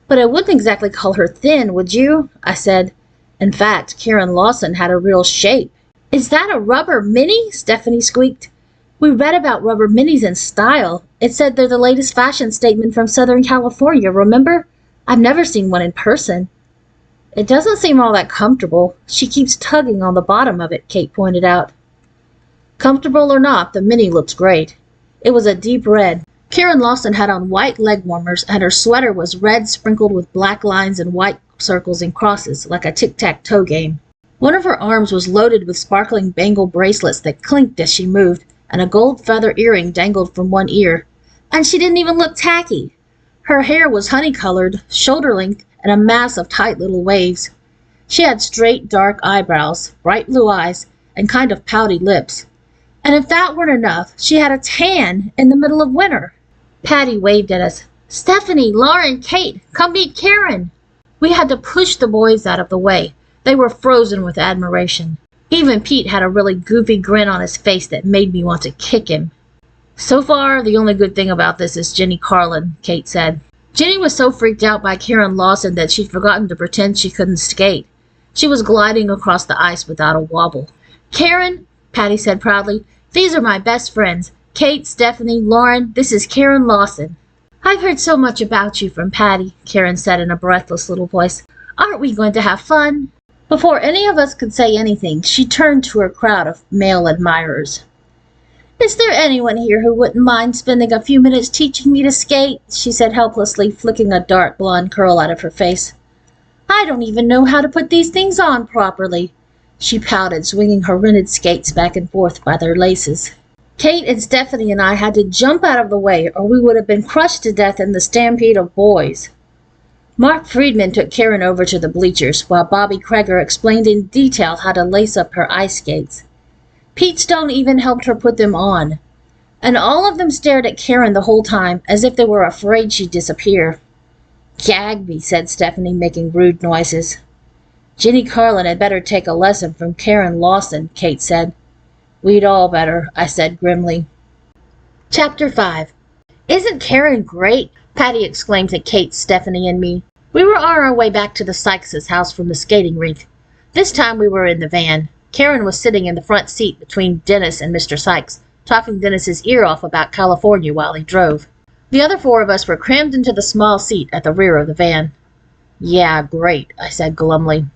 But I wouldn't exactly call her thin, would you? I said. In fact, Karen Lawson had a real shape. Is that a rubber mini? Stephanie squeaked. We read about rubber minis in Style. It said they're the latest fashion statement from Southern California, remember? I've never seen one in person. It doesn't seem all that comfortable. She keeps tugging on the bottom of it, Kate pointed out. Comfortable or not, the mini looks great. It was a deep red. Karen Lawson had on white leg warmers, and her sweater was red sprinkled with black lines and white circles and crosses, like a tic-tac-toe game. One of her arms was loaded with sparkling bangle bracelets that clinked as she moved, and a gold feather earring dangled from one ear. And she didn't even look tacky. Her hair was honey-colored, shoulder-length, and a mass of tight little waves. She had straight, dark eyebrows, bright blue eyes, and kind of pouty lips. And if that weren't enough, she had a tan in the middle of winter. Patti waved at us. Stephanie, Lauren, Kate, come meet Karen. We had to push the boys out of the way. They were frozen with admiration. Even Pete had a really goofy grin on his face that made me want to kick him. So far, the only good thing about this is Jenny Carlin, Kate said. Jenny was so freaked out by Karen Lawson that she'd forgotten to pretend she couldn't skate. She was gliding across the ice without a wobble. Karen, Patti said proudly, these are my best friends. Kate, Stephanie, Lauren, this is Karen Lawson. I've heard so much about you from Patti, Karen said in a breathless little voice. Aren't we going to have fun? Before any of us could say anything, she turned to her crowd of male admirers. Is there anyone here who wouldn't mind spending a few minutes teaching me to skate? She said helplessly, flicking a dark blonde curl out of her face. I don't even know how to put these things on properly. She pouted, swinging her rented skates back and forth by their laces. Kate and Stephanie and I had to jump out of the way, or we would have been crushed to death in the stampede of boys. Mark Friedman took Karen over to the bleachers, while Bobby Kreger explained in detail how to lace up her ice skates. Pete Stone even helped her put them on, and all of them stared at Karen the whole time, as if they were afraid she'd disappear. Gag me, said Stephanie, making rude noises. Jenny Carlin had better take a lesson from Karen Lawson, Kate said. We'd all better, I said grimly. Chapter 5. Isn't Karen great? Patti exclaimed to Kate, Stephanie, and me. We were on our way back to the Sykes' house from the skating rink. This time we were in the van. Karen was sitting in the front seat between Dennis and Mr. Sykes, talking Dennis's ear off about California while he drove. The other four of us were crammed into the small seat at the rear of the van. Yeah, great, I said glumly.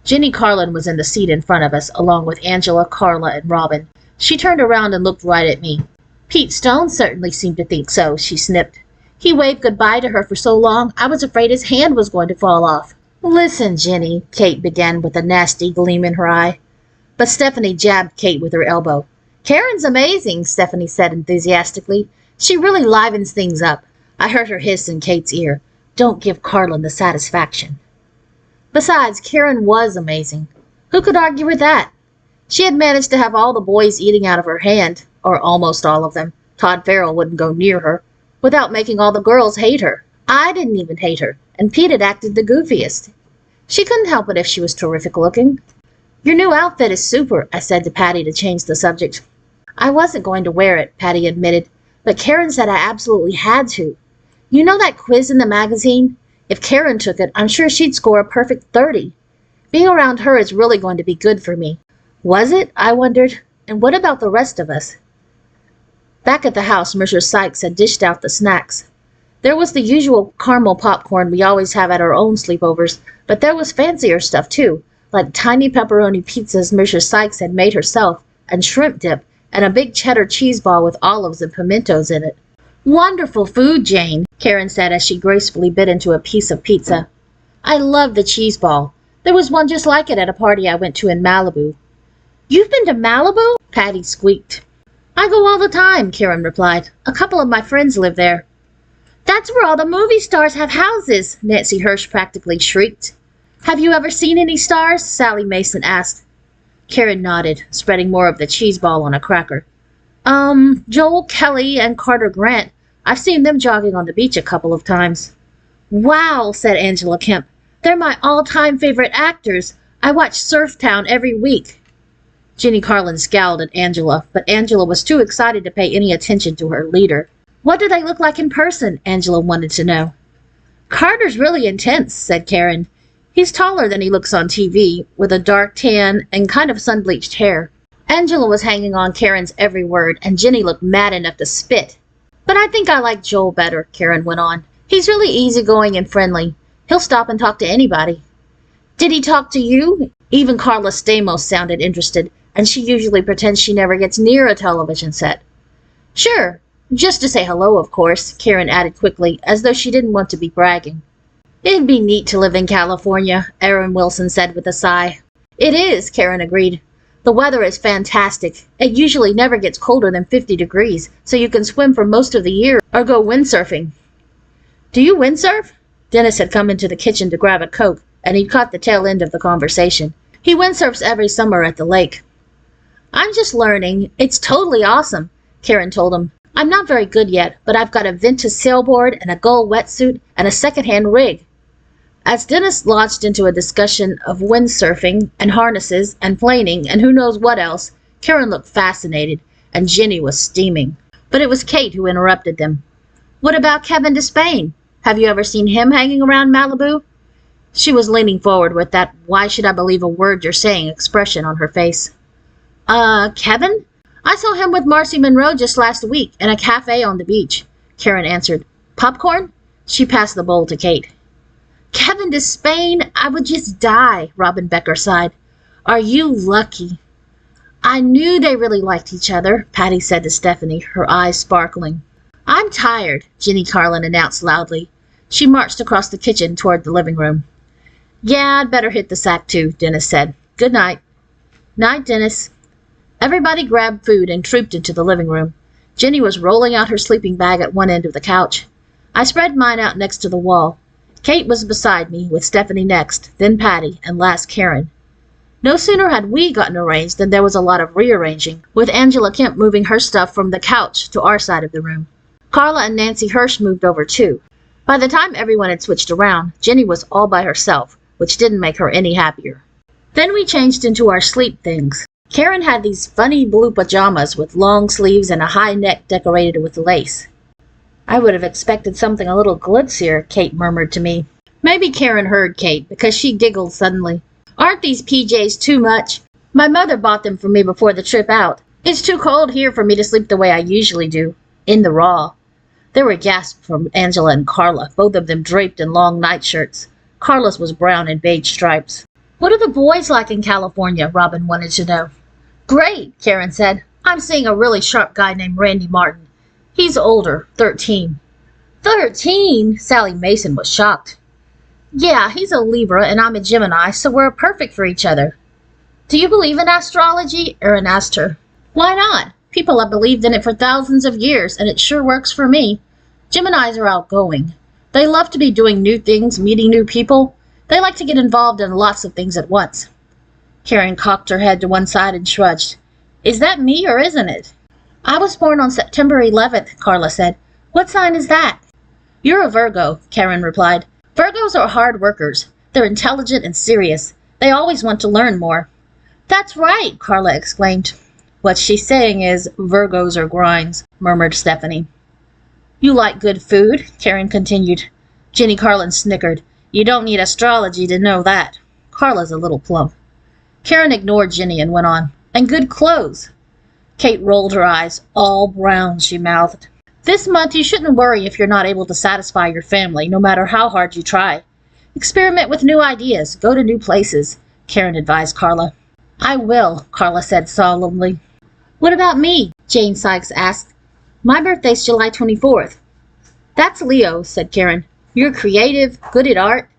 Jenny Carlin was in the seat in front of us, along with Angela, Karla, and Robin. She turned around and looked right at me. Pete Stone certainly seemed to think so, she snipped. He waved goodbye to her for so long, I was afraid his hand was going to fall off. Listen, Jenny, Kate began with a nasty gleam in her eye. But Stephanie jabbed Kate with her elbow. Karen's amazing, Stephanie said enthusiastically. She really livens things up. I heard her hiss in Kate's ear. Don't give Carlin the satisfaction. Besides, Karen was amazing. Who could argue with that? She had managed to have all the boys eating out of her hand, or almost all of them. Todd Farrell wouldn't go near her, without making all the girls hate her. I didn't even hate her, and Pete had acted the goofiest. She couldn't help it if she was terrific looking. Your new outfit is super, I said to Patti to change the subject. I wasn't going to wear it, Patti admitted, but Karen said I absolutely had to. You know that quiz in the magazine? If Karen took it, I'm sure she'd score a perfect 30. Being around her is really going to be good for me. Was it? I wondered. And what about the rest of us? Back at the house, Mrs. Sykes had dished out the snacks. There was the usual caramel popcorn we always have at our own sleepovers, but there was fancier stuff too, like tiny pepperoni pizzas Mrs. Sykes had made herself, and shrimp dip, and a big cheddar cheese ball with olives and pimentos in it. Wonderful food, Jane, Karen said as she gracefully bit into a piece of pizza. I love the cheese ball. There was one just like it at a party I went to in Malibu. You've been to Malibu? Patti squeaked. I go all the time, Karen replied. A couple of my friends live there. That's where all the movie stars have houses, Nancy Hirsch practically shrieked. Have you ever seen any stars? Sally Mason asked. Karen nodded, spreading more of the cheese ball on a cracker. Joel Kelly and Carter Grant. I've seen them jogging on the beach a couple of times. Wow, said Angela Kemp. They're my all-time favorite actors. I watch Surftown every week. Ginny Carlin scowled at Angela, but Angela was too excited to pay any attention to her leader. What do they look like in person? Angela wanted to know. Carter's really intense, said Karen. He's taller than he looks on TV, with a dark tan and kind of sun-bleached hair. Angela was hanging on Karen's every word, and Ginny looked mad enough to spit. But I think I like Joel better, Karen went on. He's really easygoing and friendly. He'll stop and talk to anybody. Did he talk to you? Even Karla Stamos sounded interested, and she usually pretends she never gets near a television set. Sure, just to say hello, of course, Karen added quickly, as though she didn't want to be bragging. It'd be neat to live in California, Aaron Wilson said with a sigh. It is, Karen agreed. The weather is fantastic. It usually never gets colder than 50 degrees, so you can swim for most of the year or go windsurfing. Do you windsurf? Dennis had come into the kitchen to grab a Coke, and he'd caught the tail end of the conversation. He windsurfs every summer at the lake. I'm just learning. It's totally awesome, Karen told him. I'm not very good yet, but I've got a vintage sailboard and a gold wetsuit and a second-hand rig. As Dennis launched into a discussion of windsurfing and harnesses and planing and who knows what else, Karen looked fascinated, and Ginny was steaming. But it was Kate who interrupted them. What about Kevin Despain? Have you ever seen him hanging around Malibu? She was leaning forward with that why should I believe a word you're saying expression on her face. Kevin? I saw him with Marcy Monroe just last week in a cafe on the beach, Karen answered. Popcorn? She passed the bowl to Kate. Kevin Despain, I would just die, Robin Becker sighed. Are you lucky? I knew they really liked each other, Patti said to Stephanie, her eyes sparkling. I'm tired, Ginny Carlin announced loudly. She marched across the kitchen toward the living room. Yeah, I'd better hit the sack too, Dennis said. Good night. Night, Dennis. Everybody grabbed food and trooped into the living room. Ginny was rolling out her sleeping bag at one end of the couch. I spread mine out next to the wall. Kate was beside me, with Stephanie next, then Patti, and last Karen. No sooner had we gotten arranged than there was a lot of rearranging, with Angela Kemp moving her stuff from the couch to our side of the room. Karla and Nancy Hirsch moved over too. By the time everyone had switched around, Ginny was all by herself, which didn't make her any happier. Then we changed into our sleep things. Karen had these funny blue pajamas with long sleeves and a high neck decorated with lace. I would have expected something a little glitzier, Kate murmured to me. Maybe Karen heard Kate, because she giggled suddenly. Aren't these PJs too much? My mother bought them for me before the trip out. It's too cold here for me to sleep the way I usually do, in the raw. There were gasps from Angela and Karla, both of them draped in long nightshirts. Karla's was brown and beige stripes. What are the boys like in California? Robin wanted to know. Great, Karen said. I'm seeing a really sharp guy named Randy Martin. He's older, 13. 13? Sally Mason was shocked. Yeah, he's a Libra and I'm a Gemini, so we're perfect for each other. Do you believe in astrology? Erin asked her. Why not? People have believed in it for thousands of years, and it sure works for me. Geminis are outgoing. They love to be doing new things, meeting new people. They like to get involved in lots of things at once. Karen cocked her head to one side and shrugged. Is that me or isn't it? I was born on September 11th, Karla said. What sign is that? You're a Virgo, Karen replied. Virgos are hard workers. They're intelligent and serious. They always want to learn more. That's right, Karla exclaimed. What she's saying is, Virgos are grinds, murmured Stephanie. You like good food, Karen continued. Ginny Carlin snickered. You don't need astrology to know that. Karla's a little plump. Karen ignored Ginny and went on. And good clothes. Kate rolled her eyes. All brown, she mouthed. This month you shouldn't worry if you're not able to satisfy your family, no matter how hard you try. Experiment with new ideas. Go to new places, Karen advised Karla. I will, Karla said solemnly. What about me? Jane Sykes asked. My birthday's July 24th. That's Leo, said Karen. You're creative, good at art.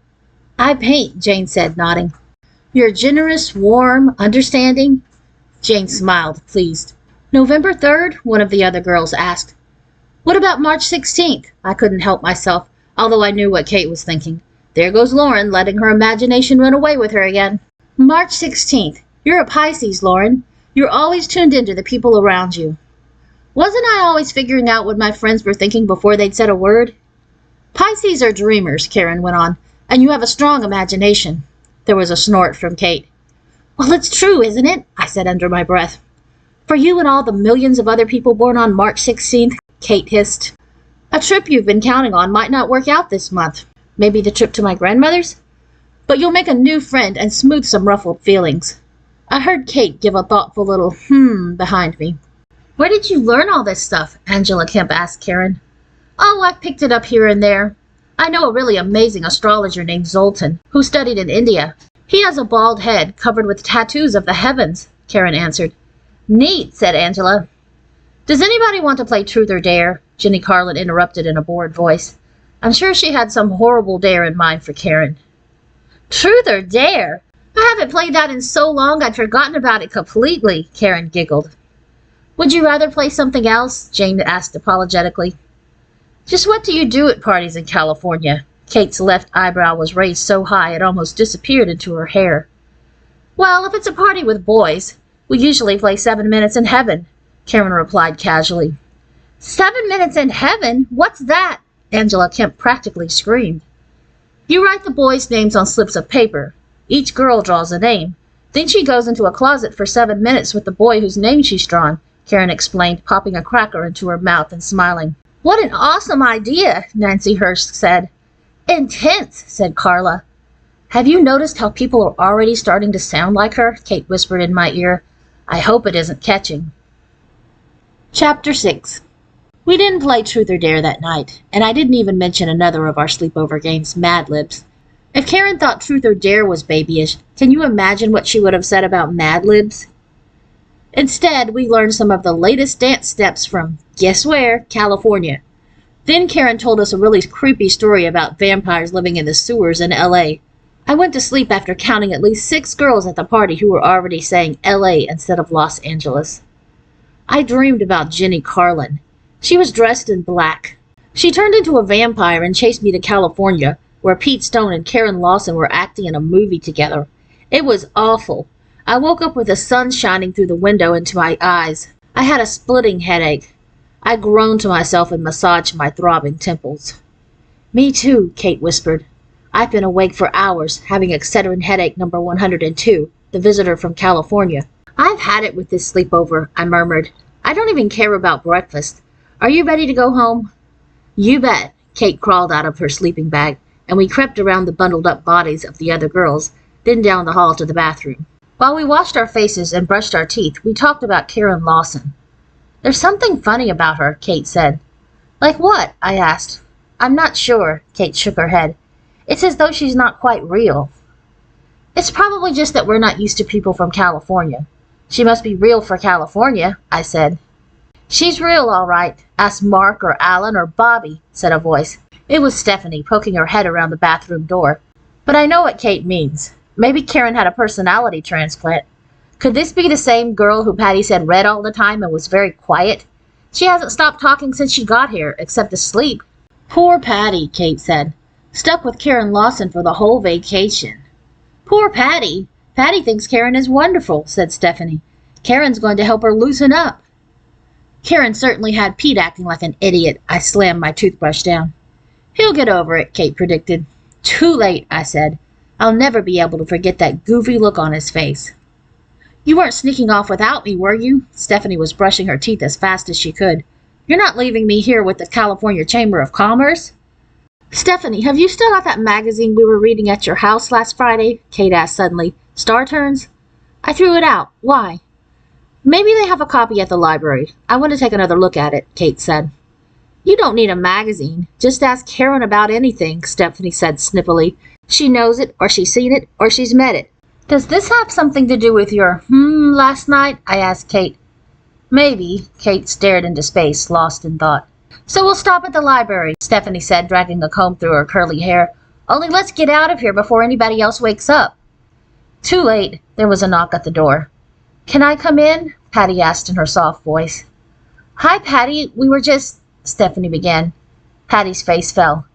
I paint, Jane said, nodding. You're generous, warm, understanding. Jane smiled, pleased. November 3rd? One of the other girls asked. What about March 16th? I couldn't help myself, although I knew what Kate was thinking. There goes Lauren, letting her imagination run away with her again. March 16th. You're a Pisces, Lauren. You're always tuned into the people around you. Wasn't I always figuring out what my friends were thinking before they'd said a word? Pisces are dreamers, Karen went on, And you have a strong imagination. There was a snort from Kate. Well, it's true, isn't it? I said under my breath. For you and all the millions of other people born on March 16th, Kate hissed. A trip you've been counting on might not work out this month. Maybe the trip to my grandmother's? But you'll make a new friend and smooth some ruffled feelings. I heard Kate give a thoughtful little behind me. Where did you learn all this stuff? Angela Kemp asked Karen. Oh, I picked it up here and there. I know a really amazing astrologer named Zoltan, who studied in India. He has a bald head covered with tattoos of the heavens, Karen answered. Neat, said Angela. Does anybody want to play Truth or Dare? Jenny Carlin interrupted in a bored voice. I'm sure she had some horrible dare in mind for Karen. Truth or Dare? I haven't played that in so long I'd forgotten about it completely, Karen giggled. Would you rather play something else? Jane asked apologetically. Just what do you do at parties in California? Kate's left eyebrow was raised so high it almost disappeared into her hair. Well, if it's a party with boys, we usually play 7 Minutes in Heaven, Karen replied casually. 7 Minutes in Heaven? What's that? Angela Kemp practically screamed. You write the boys' names on slips of paper. Each girl draws a name. Then she goes into a closet for 7 minutes with the boy whose name she's drawn, Karen explained, popping a cracker into her mouth and smiling. What an awesome idea, Nancy Hirsch said. Intense, said Karla. Have you noticed how people are already starting to sound like her? Kate whispered in my ear. I hope it isn't catching. Chapter 6. We didn't play Truth or Dare that night, and I didn't even mention another of our sleepover games, Mad Libs. If Karen thought Truth or Dare was babyish, can you imagine what she would have said about Mad Libs? Instead, we learned some of the latest dance steps from, guess where, California. Then Karen told us a really creepy story about vampires living in the sewers in L.A. I went to sleep after counting at least 6 girls at the party who were already saying L.A. instead of Los Angeles. I dreamed about Jenny Carlin. She was dressed in black. She turned into a vampire and chased me to California, where Pete Stone and Karen Lawson were acting in a movie together. It was awful. I woke up with the sun shining through the window into my eyes. I had a splitting headache. I groaned to myself and massaged my throbbing temples. Me too, Kate whispered. I've been awake for hours, having Excedrin headache number 102, the visitor from California. I've had it with this sleepover, I murmured. I don't even care about breakfast. Are you ready to go home? You bet. Kate crawled out of her sleeping bag, and we crept around the bundled-up bodies of the other girls, then down the hall to the bathroom. While we washed our faces and brushed our teeth, we talked about Karen Lawson. There's something funny about her, Kate said. Like what? I asked. I'm not sure, Kate shook her head. It's as though she's not quite real. It's probably just that we're not used to people from California. She must be real for California, I said. She's real, all right. Ask Mark or Alan or Bobby, said a voice. It was Stephanie, poking her head around the bathroom door. But I know what Kate means. Maybe Karen had a personality transplant. Could this be the same girl who Patti said read all the time and was very quiet? She hasn't stopped talking since she got here, except to sleep. Poor Patti, Kate said. Stuck with Karen Lawson for the whole vacation. Poor Patti. Patti thinks Karen is wonderful, said Stephanie. Karen's going to help her loosen up. Karen certainly had Pete acting like an idiot. I slammed my toothbrush down. He'll get over it, Kate predicted. Too late, I said. I'll never be able to forget that goofy look on his face. You weren't sneaking off without me, were you? Stephanie was brushing her teeth as fast as she could. You're not leaving me here with the California Chamber of Commerce? Stephanie, have you still got that magazine we were reading at your house last Friday? Kate asked suddenly. Star Turns? I threw it out. Why? Maybe they have a copy at the library. I want to take another look at it, Kate said. You don't need a magazine. Just ask Karen about anything, Stephanie said snippily. She knows it, or she's seen it, or she's met it. Does this have something to do with your last night? I asked Kate. Maybe. Kate stared into space, lost in thought. So we'll stop at the library, Stephanie said, dragging a comb through her curly hair. Only let's get out of here before anybody else wakes up. Too late. There was a knock at the door. Can I come in? Patti asked in her soft voice. Hi, Patti. We were just... Stephanie began. Patti's face fell.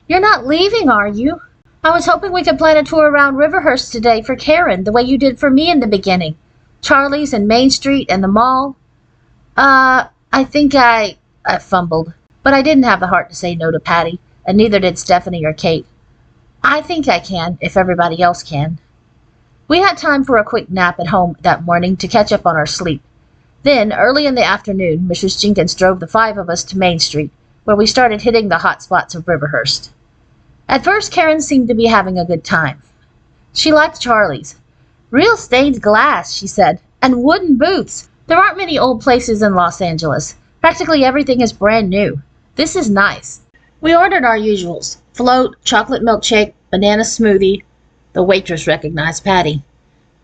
You're not leaving, are you? I was hoping we could plan a tour around Riverhurst today for Karen, the way you did for me in the beginning. Charlie's and Main Street and the mall. I think I fumbled. But I didn't have the heart to say no to Patti, and neither did Stephanie or Kate. I think I can, if everybody else can. We had time for a quick nap at home that morning to catch up on our sleep. Then, early in the afternoon, Mrs. Jenkins drove the 5 of us to Main Street, where we started hitting the hot spots of Riverhurst. At first, Karen seemed to be having a good time. She liked Charlie's. "Real stained glass," she said, "and wooden booths. There aren't many old places in Los Angeles. Practically everything is brand new. This is nice." We ordered our usuals: float, chocolate milkshake, banana smoothie. The waitress recognized Patti.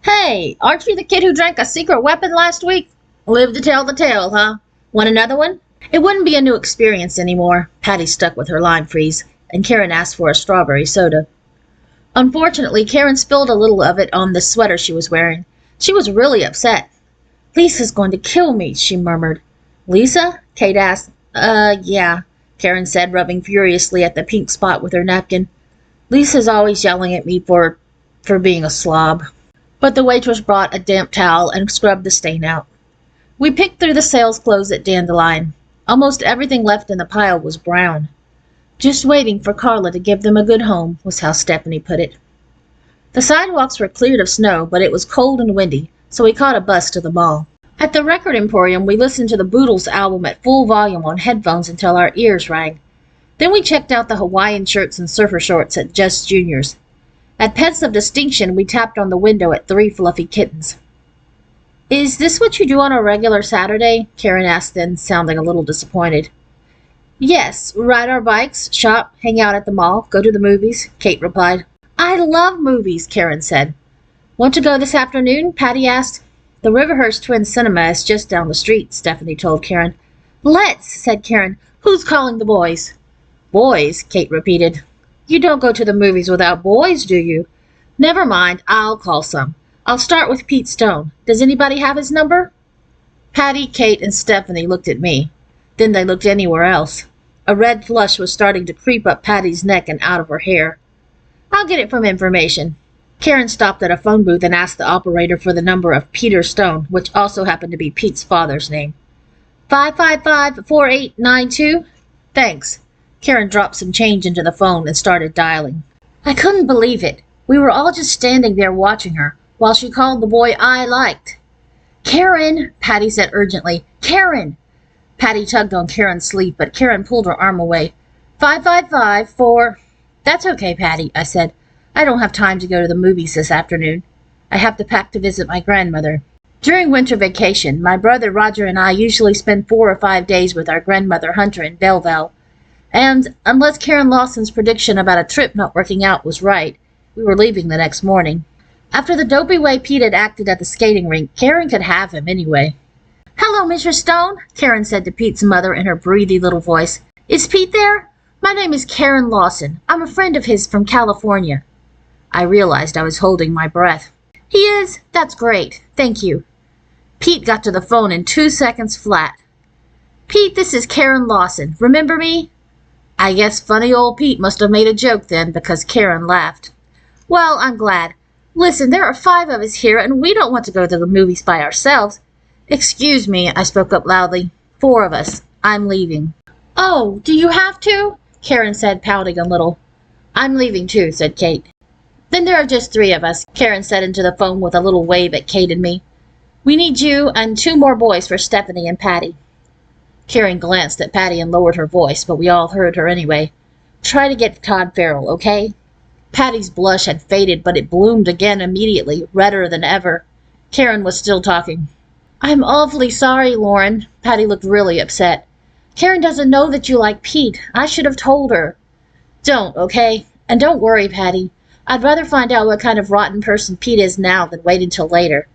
"Hey, aren't you the kid who drank a secret weapon last week? Live to tell the tale, huh? Want another one?" It wouldn't be a new experience anymore. Patti stuck with her lime freeze, and Karen asked for a strawberry soda. Unfortunately, Karen spilled a little of it on the sweater she was wearing. She was really upset. "Lisa's going to kill me," she murmured. "Lisa?" Kate asked. Yeah," Karen said, rubbing furiously at the pink spot with her napkin. "Lisa's always yelling at me for being a slob." But the waitress brought a damp towel and scrubbed the stain out. We picked through the sales clothes at Dandelion. Almost everything left in the pile was brown. "Just waiting for Karla to give them a good home," was how Stephanie put it. The sidewalks were cleared of snow, but it was cold and windy, so we caught a bus to the mall. At the record emporium, we listened to the Boodles album at full volume on headphones until our ears rang. Then we checked out the Hawaiian shirts and surfer shorts at Just Junior's. At Pets of Distinction, we tapped on the window at 3 fluffy kittens. "Is this what you do on a regular Saturday?" Karen asked then, sounding a little disappointed. "Yes, ride our bikes, shop, hang out at the mall, go to the movies," Kate replied. "I love movies," Karen said. "Want to go this afternoon?" Patti asked. "The Riverhurst Twin Cinema is just down the street," Stephanie told Karen. "Let's," said Karen. "Who's calling the boys?" "Boys," Kate repeated. "You don't go to the movies without boys, do you?" "Never mind, I'll call some. I'll start with Pete Stone. Does anybody have his number?" Patti, Kate, and Stephanie looked at me. Then they looked anywhere else. A red flush was starting to creep up Patti's neck and out of her hair. "I'll get it from information." Karen stopped at a phone booth and asked the operator for the number of Peter Stone, which also happened to be Pete's father's name. 555-4892? "Thanks." Karen dropped some change into the phone and started dialing. I couldn't believe it. We were all just standing there watching her, while she called the boy I liked. "Karen," Patti said urgently. "Karen!" Patti tugged on Karen's sleeve, but Karen pulled her arm away. 555-4... "That's okay, Patti," I said. "I don't have time to go to the movies this afternoon. I have to pack to visit my grandmother." During winter vacation, my brother Roger and I usually spend 4 or 5 days with our grandmother Hunter in Belleville. And, unless Karen Lawson's prediction about a trip not working out was right, we were leaving the next morning. After the dopey way Pete had acted at the skating rink, Karen could have him anyway. "Hello, Mr. Stone," Karen said to Pete's mother in her breathy little voice. "Is Pete there? My name is Karen Lawson. I'm a friend of his from California." I realized I was holding my breath. "He is? That's great. Thank you." Pete got to the phone in 2 seconds flat. "Pete, this is Karen Lawson. Remember me?" I guess funny old Pete must have made a joke then, because Karen laughed. "Well, I'm glad. Listen, there are 5 of us here, and we don't want to go to the movies by ourselves." "Excuse me," I spoke up loudly. 4 of us. I'm leaving." "Oh, do you have to?" Karen said, pouting a little. "I'm leaving too," said Kate. "Then there are just 3 of us," Karen said into the phone with a little wave at Kate and me. "We need you and 2 more boys for Stephanie and Patti." Karen glanced at Patti and lowered her voice, but we all heard her anyway. "Try to get Todd Farrell, okay?" Patti's blush had faded, but it bloomed again immediately, redder than ever. Karen was still talking. "I'm awfully sorry, Lauren." Patti looked really upset. "Karen doesn't know that you like Pete. I should have told her." "Don't, okay? And don't worry, Patti. I'd rather find out what kind of rotten person Pete is now than wait until later,"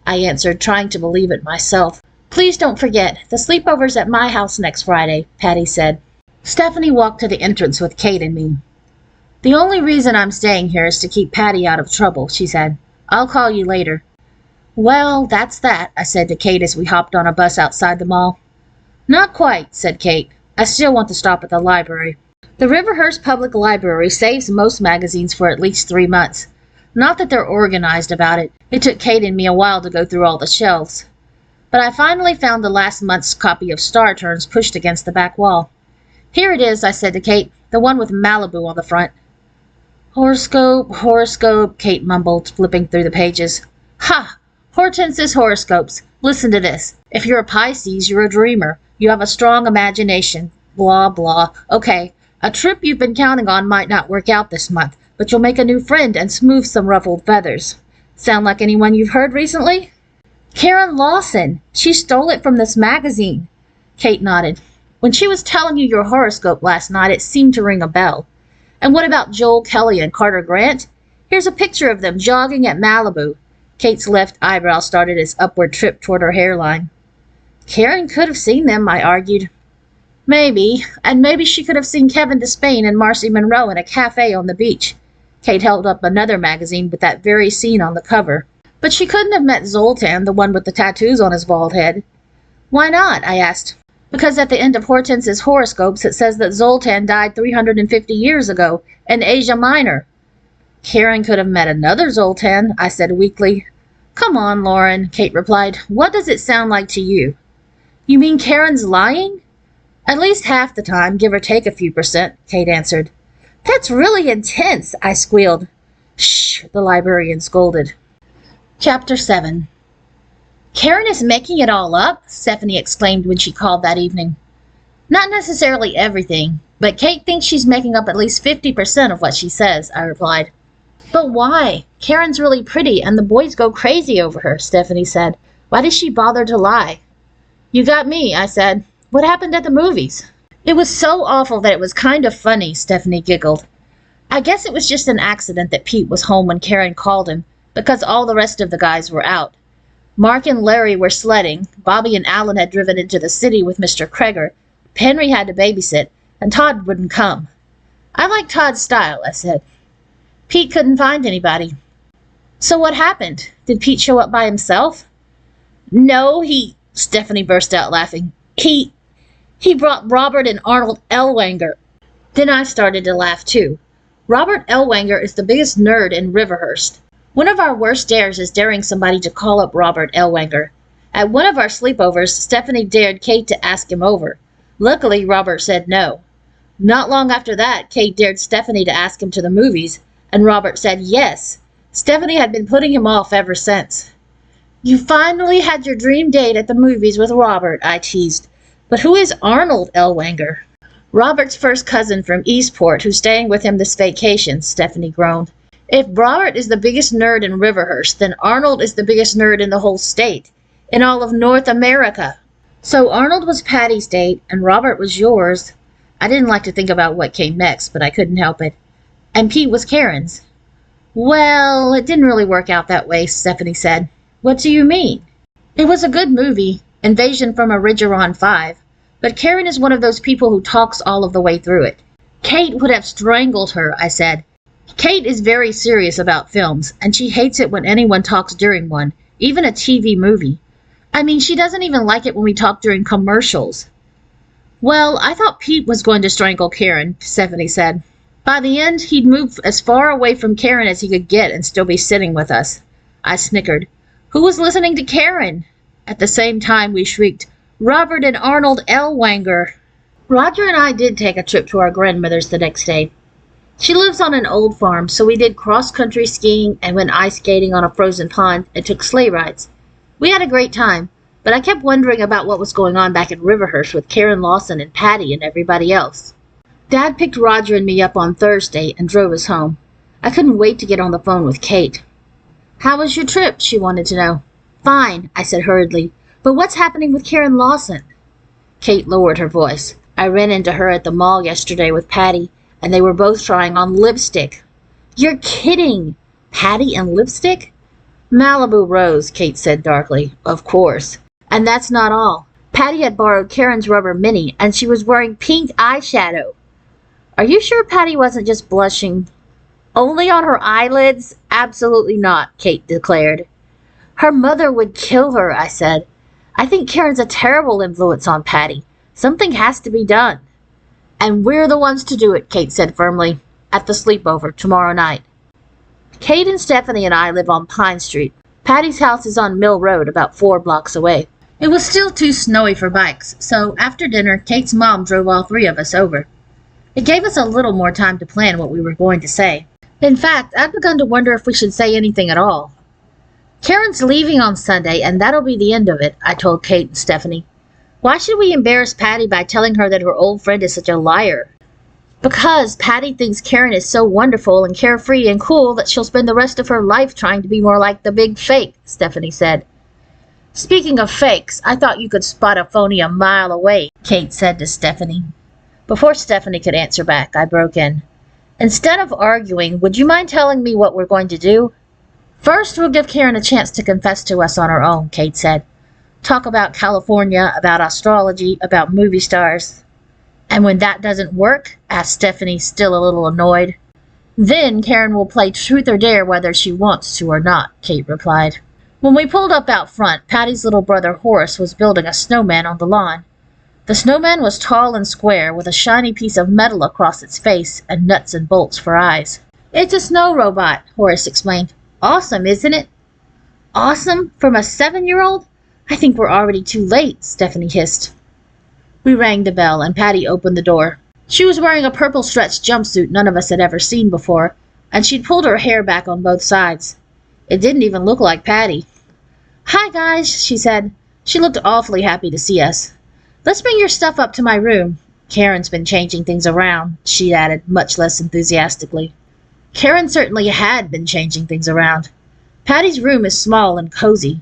I answered, trying to believe it myself. "Please don't forget, the sleepover's at my house next Friday," Patti said. Stephanie walked to the entrance with Kate and me. "The only reason I'm staying here is to keep Patti out of trouble," she said. "I'll call you later." "Well, that's that," I said to Kate as we hopped on a bus outside the mall. "Not quite," said Kate. "I still want to stop at the library." The Riverhurst Public Library saves most magazines for at least 3 months. Not that they're organized about it. It took Kate and me a while to go through all the shelves. But I finally found the last month's copy of Star Turns pushed against the back wall. "Here it is," I said to Kate, "the one with Malibu on the front." Horoscope, horoscope, Kate mumbled, flipping through the pages. Ha! Hortense's horoscopes. Listen to this. If you're a Pisces, you're a dreamer. You have a strong imagination. Blah, blah. Okay, a trip you've been counting on might not work out this month, but you'll make a new friend and smooth some ruffled feathers. Sound like anyone you've heard recently? Karen Lawson. She stole it from this magazine. Kate nodded. When she was telling you your horoscope last night, it seemed to ring a bell. And what about Joel Kelly and Carter Grant? Here's a picture of them jogging at Malibu. Kate's left eyebrow started its upward trip toward her hairline. Karen could have seen them, I argued. Maybe, and maybe she could have seen Kevin Despain and Marcy Monroe in a cafe on the beach. Kate held up another magazine with that very scene on the cover. But she couldn't have met Zoltan, the one with the tattoos on his bald head. Why not? I asked. Because at the end of Hortense's horoscopes it says that Zoltan died 350 years ago in Asia Minor. Karen could have met another Zoltan, I said weakly. Come on, Lauren, Kate replied. What does it sound like to you? You mean Karen's lying? At least half the time, give or take a few %, Kate answered. That's really intense, I squealed. Shh, the librarian scolded. Chapter 7. Karen is making it all up, Stephanie exclaimed when she called that evening. Not necessarily everything, but Kate thinks she's making up at least 50% of what she says, I replied. But why? Karen's really pretty and the boys go crazy over her, Stephanie said. Why does she bother to lie? You got me, I said. What happened at the movies? It was so awful that it was kind of funny, Stephanie giggled. I guess it was just an accident that Pete was home when Karen called him, because all the rest of the guys were out. Mark and Larry were sledding, Bobby and Alan had driven into the city with Mr. Kreger, Henry had to babysit, and Todd wouldn't come. I like Todd's style, I said. Pete couldn't find anybody. So what happened? Did Pete show up by himself? No, Stephanie burst out laughing. He brought Robert and Arnold Ellwanger. Then I started to laugh too. Robert Ellwanger is the biggest nerd in Riverhurst. One of our worst dares is daring somebody to call up Robert Ellwanger. At one of our sleepovers, Stephanie dared Kate to ask him over. Luckily, Robert said no. Not long after that, Kate dared Stephanie to ask him to the movies, and Robert said yes. Stephanie had been putting him off ever since. You finally had your dream date at the movies with Robert, I teased. But who is Arnold Ellwanger? Robert's first cousin from Eastport who's staying with him this vacation, Stephanie groaned. If Robert is the biggest nerd in Riverhurst, then Arnold is the biggest nerd in the whole state, in all of North America. So Arnold was Patty's date, and Robert was yours. I didn't like to think about what came next, but I couldn't help it. And Pete was Karen's. Well, it didn't really work out that way, Stephanie said. What do you mean? It was a good movie, Invasion from Origeron 5, but Karen is one of those people who talks all of the way through it. Kate would have strangled her, I said. Kate is very serious about films, and she hates it when anyone talks during one, even a TV movie. I mean, she doesn't even like it when we talk during commercials. Well, I thought Pete was going to strangle Karen, Stephanie said. By the end, he'd move as far away from Karen as he could get and still be sitting with us. I snickered. Who was listening to Karen? At the same time, we shrieked, Robert and Arnold Ellwanger. Roger and I did take a trip to our grandmother's the next day. She lives on an old farm, so we did cross-country skiing and went ice skating on a frozen pond and took sleigh rides. We had a great time, but I kept wondering about what was going on back in Riverhurst with Karen Lawson and Patti and everybody else. Dad picked Roger and me up on Thursday and drove us home. I couldn't wait to get on the phone with Kate. How was your trip? She wanted to know. Fine, I said hurriedly. But what's happening with Karen Lawson? Kate lowered her voice. I ran into her at the mall yesterday with Patti, and they were both trying on lipstick. You're kidding! Patti and lipstick? Malibu Rose, Kate said darkly. Of course. And that's not all. Patti had borrowed Karen's rubber mini, and she was wearing pink eyeshadow. Are you sure Patti wasn't just blushing? Only on her eyelids? Absolutely not, Kate declared. Her mother would kill her, I said. I think Karen's a terrible influence on Patti. Something has to be done. And we're the ones to do it, Kate said firmly, at the sleepover tomorrow night. Kate and Stephanie and I live on Pine Street. Patti's house is on Mill Road, about 4 blocks away. It was still too snowy for bikes, so after dinner, Kate's mom drove all 3 of us over. It gave us a little more time to plan what we were going to say. In fact, I'd begun to wonder if we should say anything at all. Karen's leaving on Sunday, and that'll be the end of it, I told Kate and Stephanie. Why should we embarrass Patti by telling her that her old friend is such a liar? Because Patti thinks Karen is so wonderful and carefree and cool that she'll spend the rest of her life trying to be more like the big fake, Stephanie said. Speaking of fakes, I thought you could spot a phony a mile away, Kate said to Stephanie. Before Stephanie could answer back, I broke in. Instead of arguing, would you mind telling me what we're going to do? First, we'll give Karen a chance to confess to us on her own, Kate said. Talk about California, about astrology, about movie stars. And when that doesn't work, asked Stephanie, still a little annoyed. Then Karen will play truth or dare whether she wants to or not, Kate replied. When we pulled up out front, Patti's little brother Horace was building a snowman on the lawn. The snowman was tall and square, with a shiny piece of metal across its face and nuts and bolts for eyes. It's a snow robot, Horace explained. Awesome, isn't it? Awesome? From a 7-year-old? I think we're already too late, Stephanie hissed. We rang the bell, and Patti opened the door. She was wearing a purple stretch jumpsuit none of us had ever seen before, and she'd pulled her hair back on both sides. It didn't even look like Patti. Hi, guys, she said. She looked awfully happy to see us. Let's bring your stuff up to my room. Karen's been changing things around, she added, much less enthusiastically. Karen certainly had been changing things around. Patti's room is small and cozy.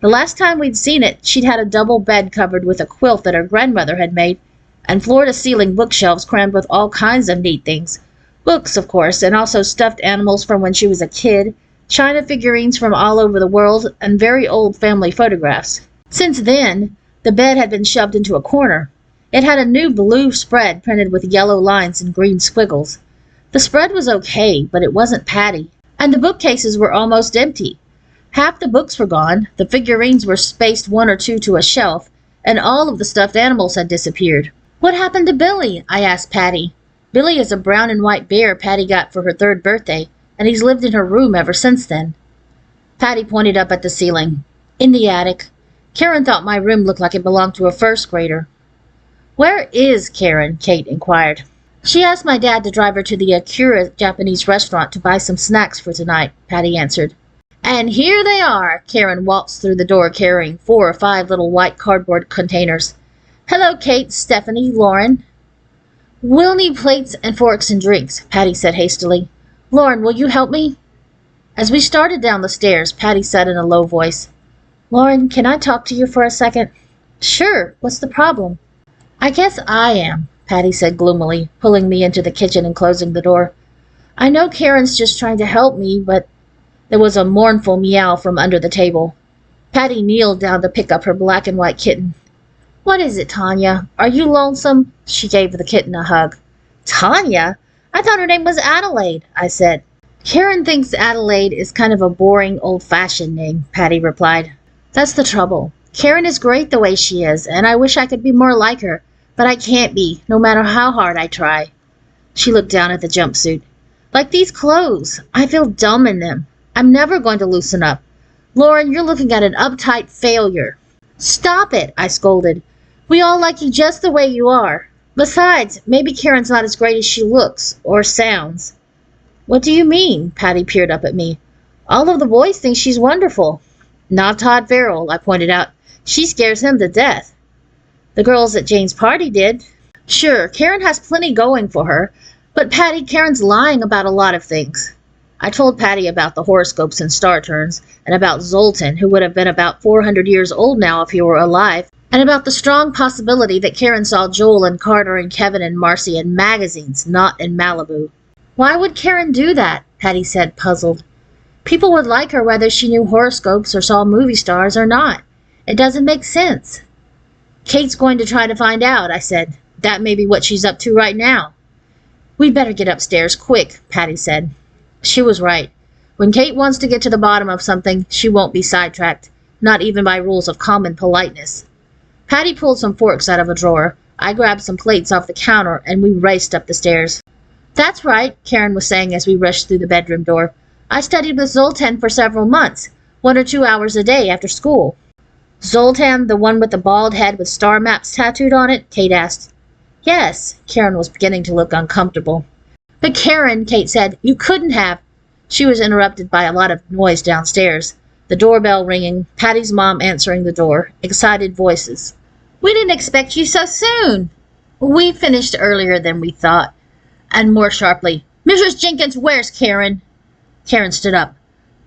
The last time we'd seen it, she'd had a double bed covered with a quilt that her grandmother had made, and floor-to-ceiling bookshelves crammed with all kinds of neat things. Books, of course, and also stuffed animals from when she was a kid, china figurines from all over the world, and very old family photographs. Since then, the bed had been shoved into a corner. It had a new blue spread printed with yellow lines and green squiggles. The spread was okay, but it wasn't Patti, and the bookcases were almost empty. Half the books were gone, the figurines were spaced one or two to a shelf, and all of the stuffed animals had disappeared. What happened to Billy? I asked Patti. Billy is a brown and white bear Patti got for her 3rd birthday, and he's lived in her room ever since then. Patti pointed up at the ceiling. In the attic. Karen thought my room looked like it belonged to a 1st grader. Where is Karen? Kate inquired. She asked my dad to drive her to the Akira Japanese restaurant to buy some snacks for tonight, Patti answered. And here they are, Karen waltzed through the door carrying 4 or 5 little white cardboard containers. Hello, Kate, Stephanie, Lauren. We'll need plates and forks and drinks, Patti said hastily. Lauren, will you help me? As we started down the stairs, Patti said in a low voice, Lauren, can I talk to you for a second? Sure, what's the problem? I guess I am, Patti said gloomily, pulling me into the kitchen and closing the door. I know Karen's just trying to help me, but... There was a mournful meow from under the table. Patti kneeled down to pick up her black and white kitten. What is it, Tanya? Are you lonesome? She gave the kitten a hug. Tanya? I thought her name was Adelaide, I said. Karen thinks Adelaide is kind of a boring, old-fashioned name, Patti replied. That's the trouble. Karen is great the way she is, and I wish I could be more like her, but I can't be, no matter how hard I try. She looked down at the jumpsuit. Like these clothes. I feel dumb in them. I'm never going to loosen up. Lauren, you're looking at an uptight failure. Stop it, I scolded. We all like you just the way you are. Besides, maybe Karen's not as great as she looks, or sounds. What do you mean? Patti peered up at me. All of the boys think she's wonderful. Not Todd Farrell, I pointed out. She scares him to death. The girls at Jane's party did. Sure, Karen has plenty going for her, but Patti, Karen's lying about a lot of things. I told Patti about the horoscopes and star turns, and about Zoltan, who would have been about 400 years old now if he were alive, and about the strong possibility that Karen saw Joel and Carter and Kevin and Marcy in magazines, not in Malibu. Why would Karen do that? Patti said, puzzled. People would like her whether she knew horoscopes or saw movie stars or not. It doesn't make sense. Kate's going to try to find out, I said. That may be what she's up to right now. We'd better get upstairs, quick, Patti said. She was right. When Kate wants to get to the bottom of something, she won't be sidetracked, not even by rules of common politeness. Patti pulled some forks out of a drawer. I grabbed some plates off the counter, and we raced up the stairs. That's right, Karen was saying as we rushed through the bedroom door. I studied with Zoltan for several months, 1 or 2 hours a day after school. Zoltan, the one with the bald head with star maps tattooed on it? Kate asked. Yes, Karen was beginning to look uncomfortable. But Karen, Kate said, you couldn't have. She was interrupted by a lot of noise downstairs. The doorbell ringing, Patty's mom answering the door, excited voices. We didn't expect you so soon. We finished earlier than we thought. And more sharply, Mrs. Jenkins, where's Karen? Karen stood up.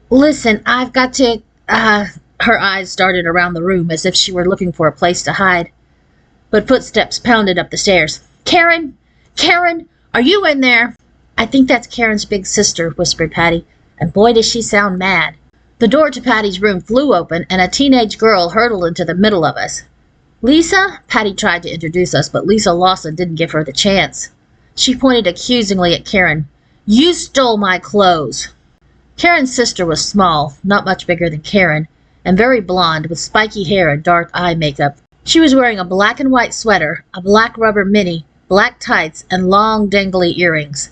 Listen, I've got to... Her eyes darted around the room as if she were looking for a place to hide. But footsteps pounded up the stairs. Karen! Karen! Are you in there? I think that's Karen's big sister, whispered Patti, and boy does she sound mad. The door to Patty's room flew open, and a teenage girl hurtled into the middle of us. Lisa? Patti tried to introduce us, but Lisa Lawson didn't give her the chance. She pointed accusingly at Karen. You stole my clothes. Karen's sister was small, not much bigger than Karen, and very blonde with spiky hair and dark eye makeup. She was wearing a black and white sweater, a black rubber mini, black tights, and long dangly earrings.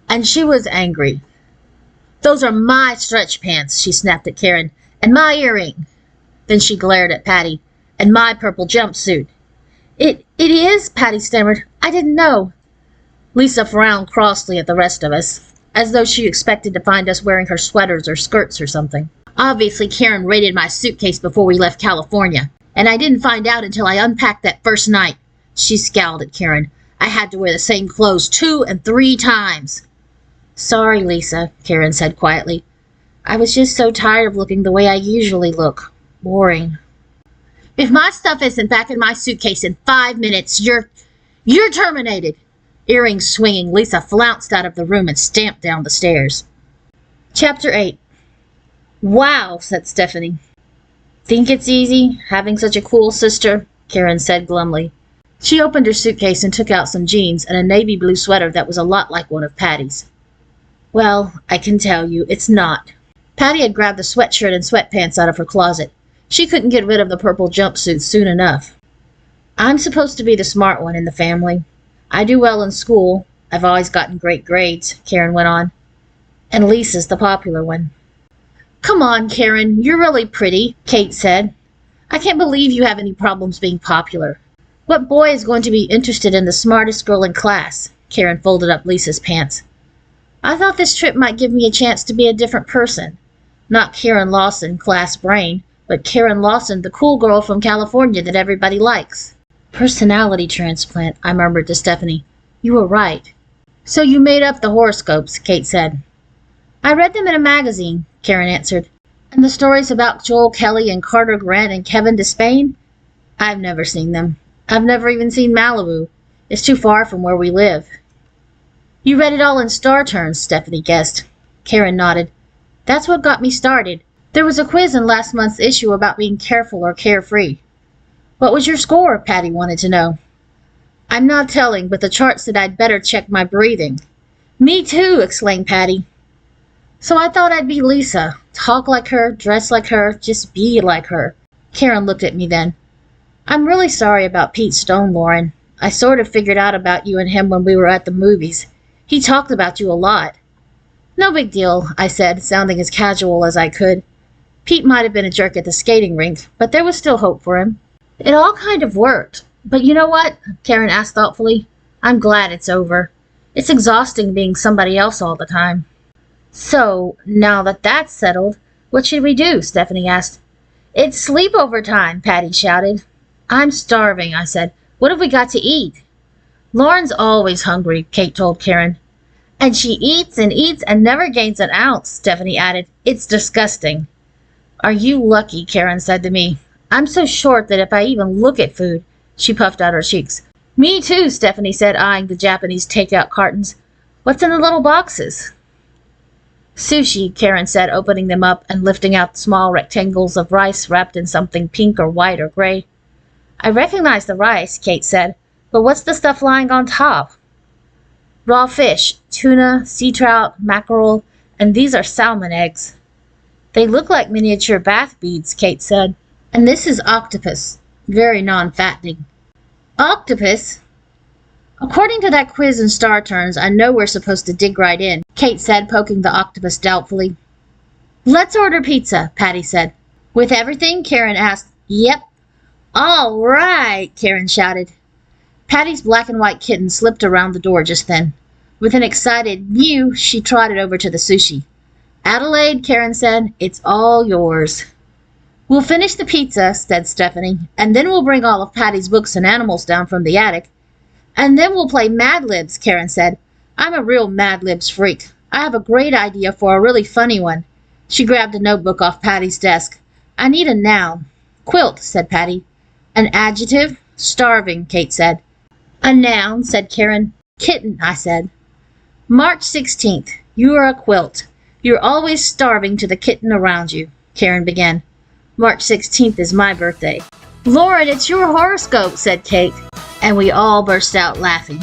And she was angry. Those are my stretch pants, she snapped at Karen, and my earring. Then she glared at Patti. And my purple jumpsuit. It is, Patti stammered. I didn't know. Lisa frowned crossly at the rest of us, as though she expected to find us wearing her sweaters or skirts or something. Obviously, Karen raided my suitcase before we left California, and I didn't find out until I unpacked that first night. She scowled at Karen. I had to wear the same clothes 2 and 3 times. Sorry, Lisa, Karen said quietly. I was just so tired of looking the way I usually look. Boring. If my stuff isn't back in my suitcase in 5 minutes, you're terminated. Earrings swinging, Lisa flounced out of the room and stamped down the stairs. Chapter 8. Wow, said Stephanie. Think it's easy, having such a cool sister? Karen said glumly. She opened her suitcase and took out some jeans and a navy blue sweater that was a lot like one of Patty's. Well, I can tell you, it's not. Patti had grabbed the sweatshirt and sweatpants out of her closet. She couldn't get rid of the purple jumpsuit soon enough. I'm supposed to be the smart one in the family. I do well in school. I've always gotten great grades, Karen went on. And Lisa's the popular one. Come on, Karen, you're really pretty, Kate said. I can't believe you have any problems being popular. What boy is going to be interested in the smartest girl in class? Karen folded up Lisa's pants. I thought this trip might give me a chance to be a different person. Not Karen Lawson, class brain, but Karen Lawson, the cool girl from California that everybody likes. Personality transplant, I murmured to Stephanie. You were right. So you made up the horoscopes, Kate said. I read them in a magazine, Karen answered. And the stories about Joel Kelly and Carter Grant and Kevin Despain? I've never seen them. I've never even seen Malibu. It's too far from where we live. You read it all in star turns, Stephanie guessed. Karen nodded. That's what got me started. There was a quiz in last month's issue about being careful or carefree. What was your score? Patti wanted to know. I'm not telling, but the chart said I'd better check my breathing. Me too, exclaimed Patti. So I thought I'd be Lisa. Talk like her, dress like her, just be like her. Karen looked at me then. I'm really sorry about Pete Stone, Lauren. I sort of figured out about you and him when we were at the movies. He talked about you a lot. No big deal, I said, sounding as casual as I could. Pete might have been a jerk at the skating rink, but there was still hope for him. It all kind of worked. But you know what? Karen asked thoughtfully. I'm glad it's over. It's exhausting being somebody else all the time. So, now that that's settled, what should we do? Stephanie asked. It's sleepover time, Patti shouted. I'm starving, I said. What have we got to eat? Lauren's always hungry, Kate told Karen. And she eats and never gains an ounce, Stephanie added. It's disgusting. Are you lucky, Karen said to me. I'm so short that if I even look at food. She puffed out her cheeks. Me too, Stephanie said, eyeing the Japanese takeout cartons. What's in the little boxes? Sushi, Karen said, opening them up and lifting out small rectangles of rice wrapped in something pink or white or gray. I recognize the rice, Kate said, but what's the stuff lying on top? Raw fish, tuna, sea trout, mackerel, and these are salmon eggs. They look like miniature bath beads, Kate said. And this is octopus, very non-fattening. Octopus? According to that quiz in Star Turns, I know we're supposed to dig right in, Kate said, poking the octopus doubtfully. Let's order pizza, Patti said. With everything? Karen asked. Yep. All right, Karen shouted. Patti's black and white kitten slipped around the door just then. With an excited mew, she trotted over to the sushi. Adelaide, Karen said, it's all yours. We'll finish the pizza, said Stephanie, and then we'll bring all of Patty's books and animals down from the attic. And then we'll play Mad Libs, Karen said. I'm a real Mad Libs freak. I have a great idea for a really funny one. She grabbed a notebook off Patty's desk. I need a noun. Quilt, said Patti. An adjective? Starving, Kate said. A noun, said Karen. Kitten, I said. March 16th. You are a quilt. You're always starving to the kitten around you, Karen began. March 16th is my birthday. Lauren, it's your horoscope, said Kate, and we all burst out laughing.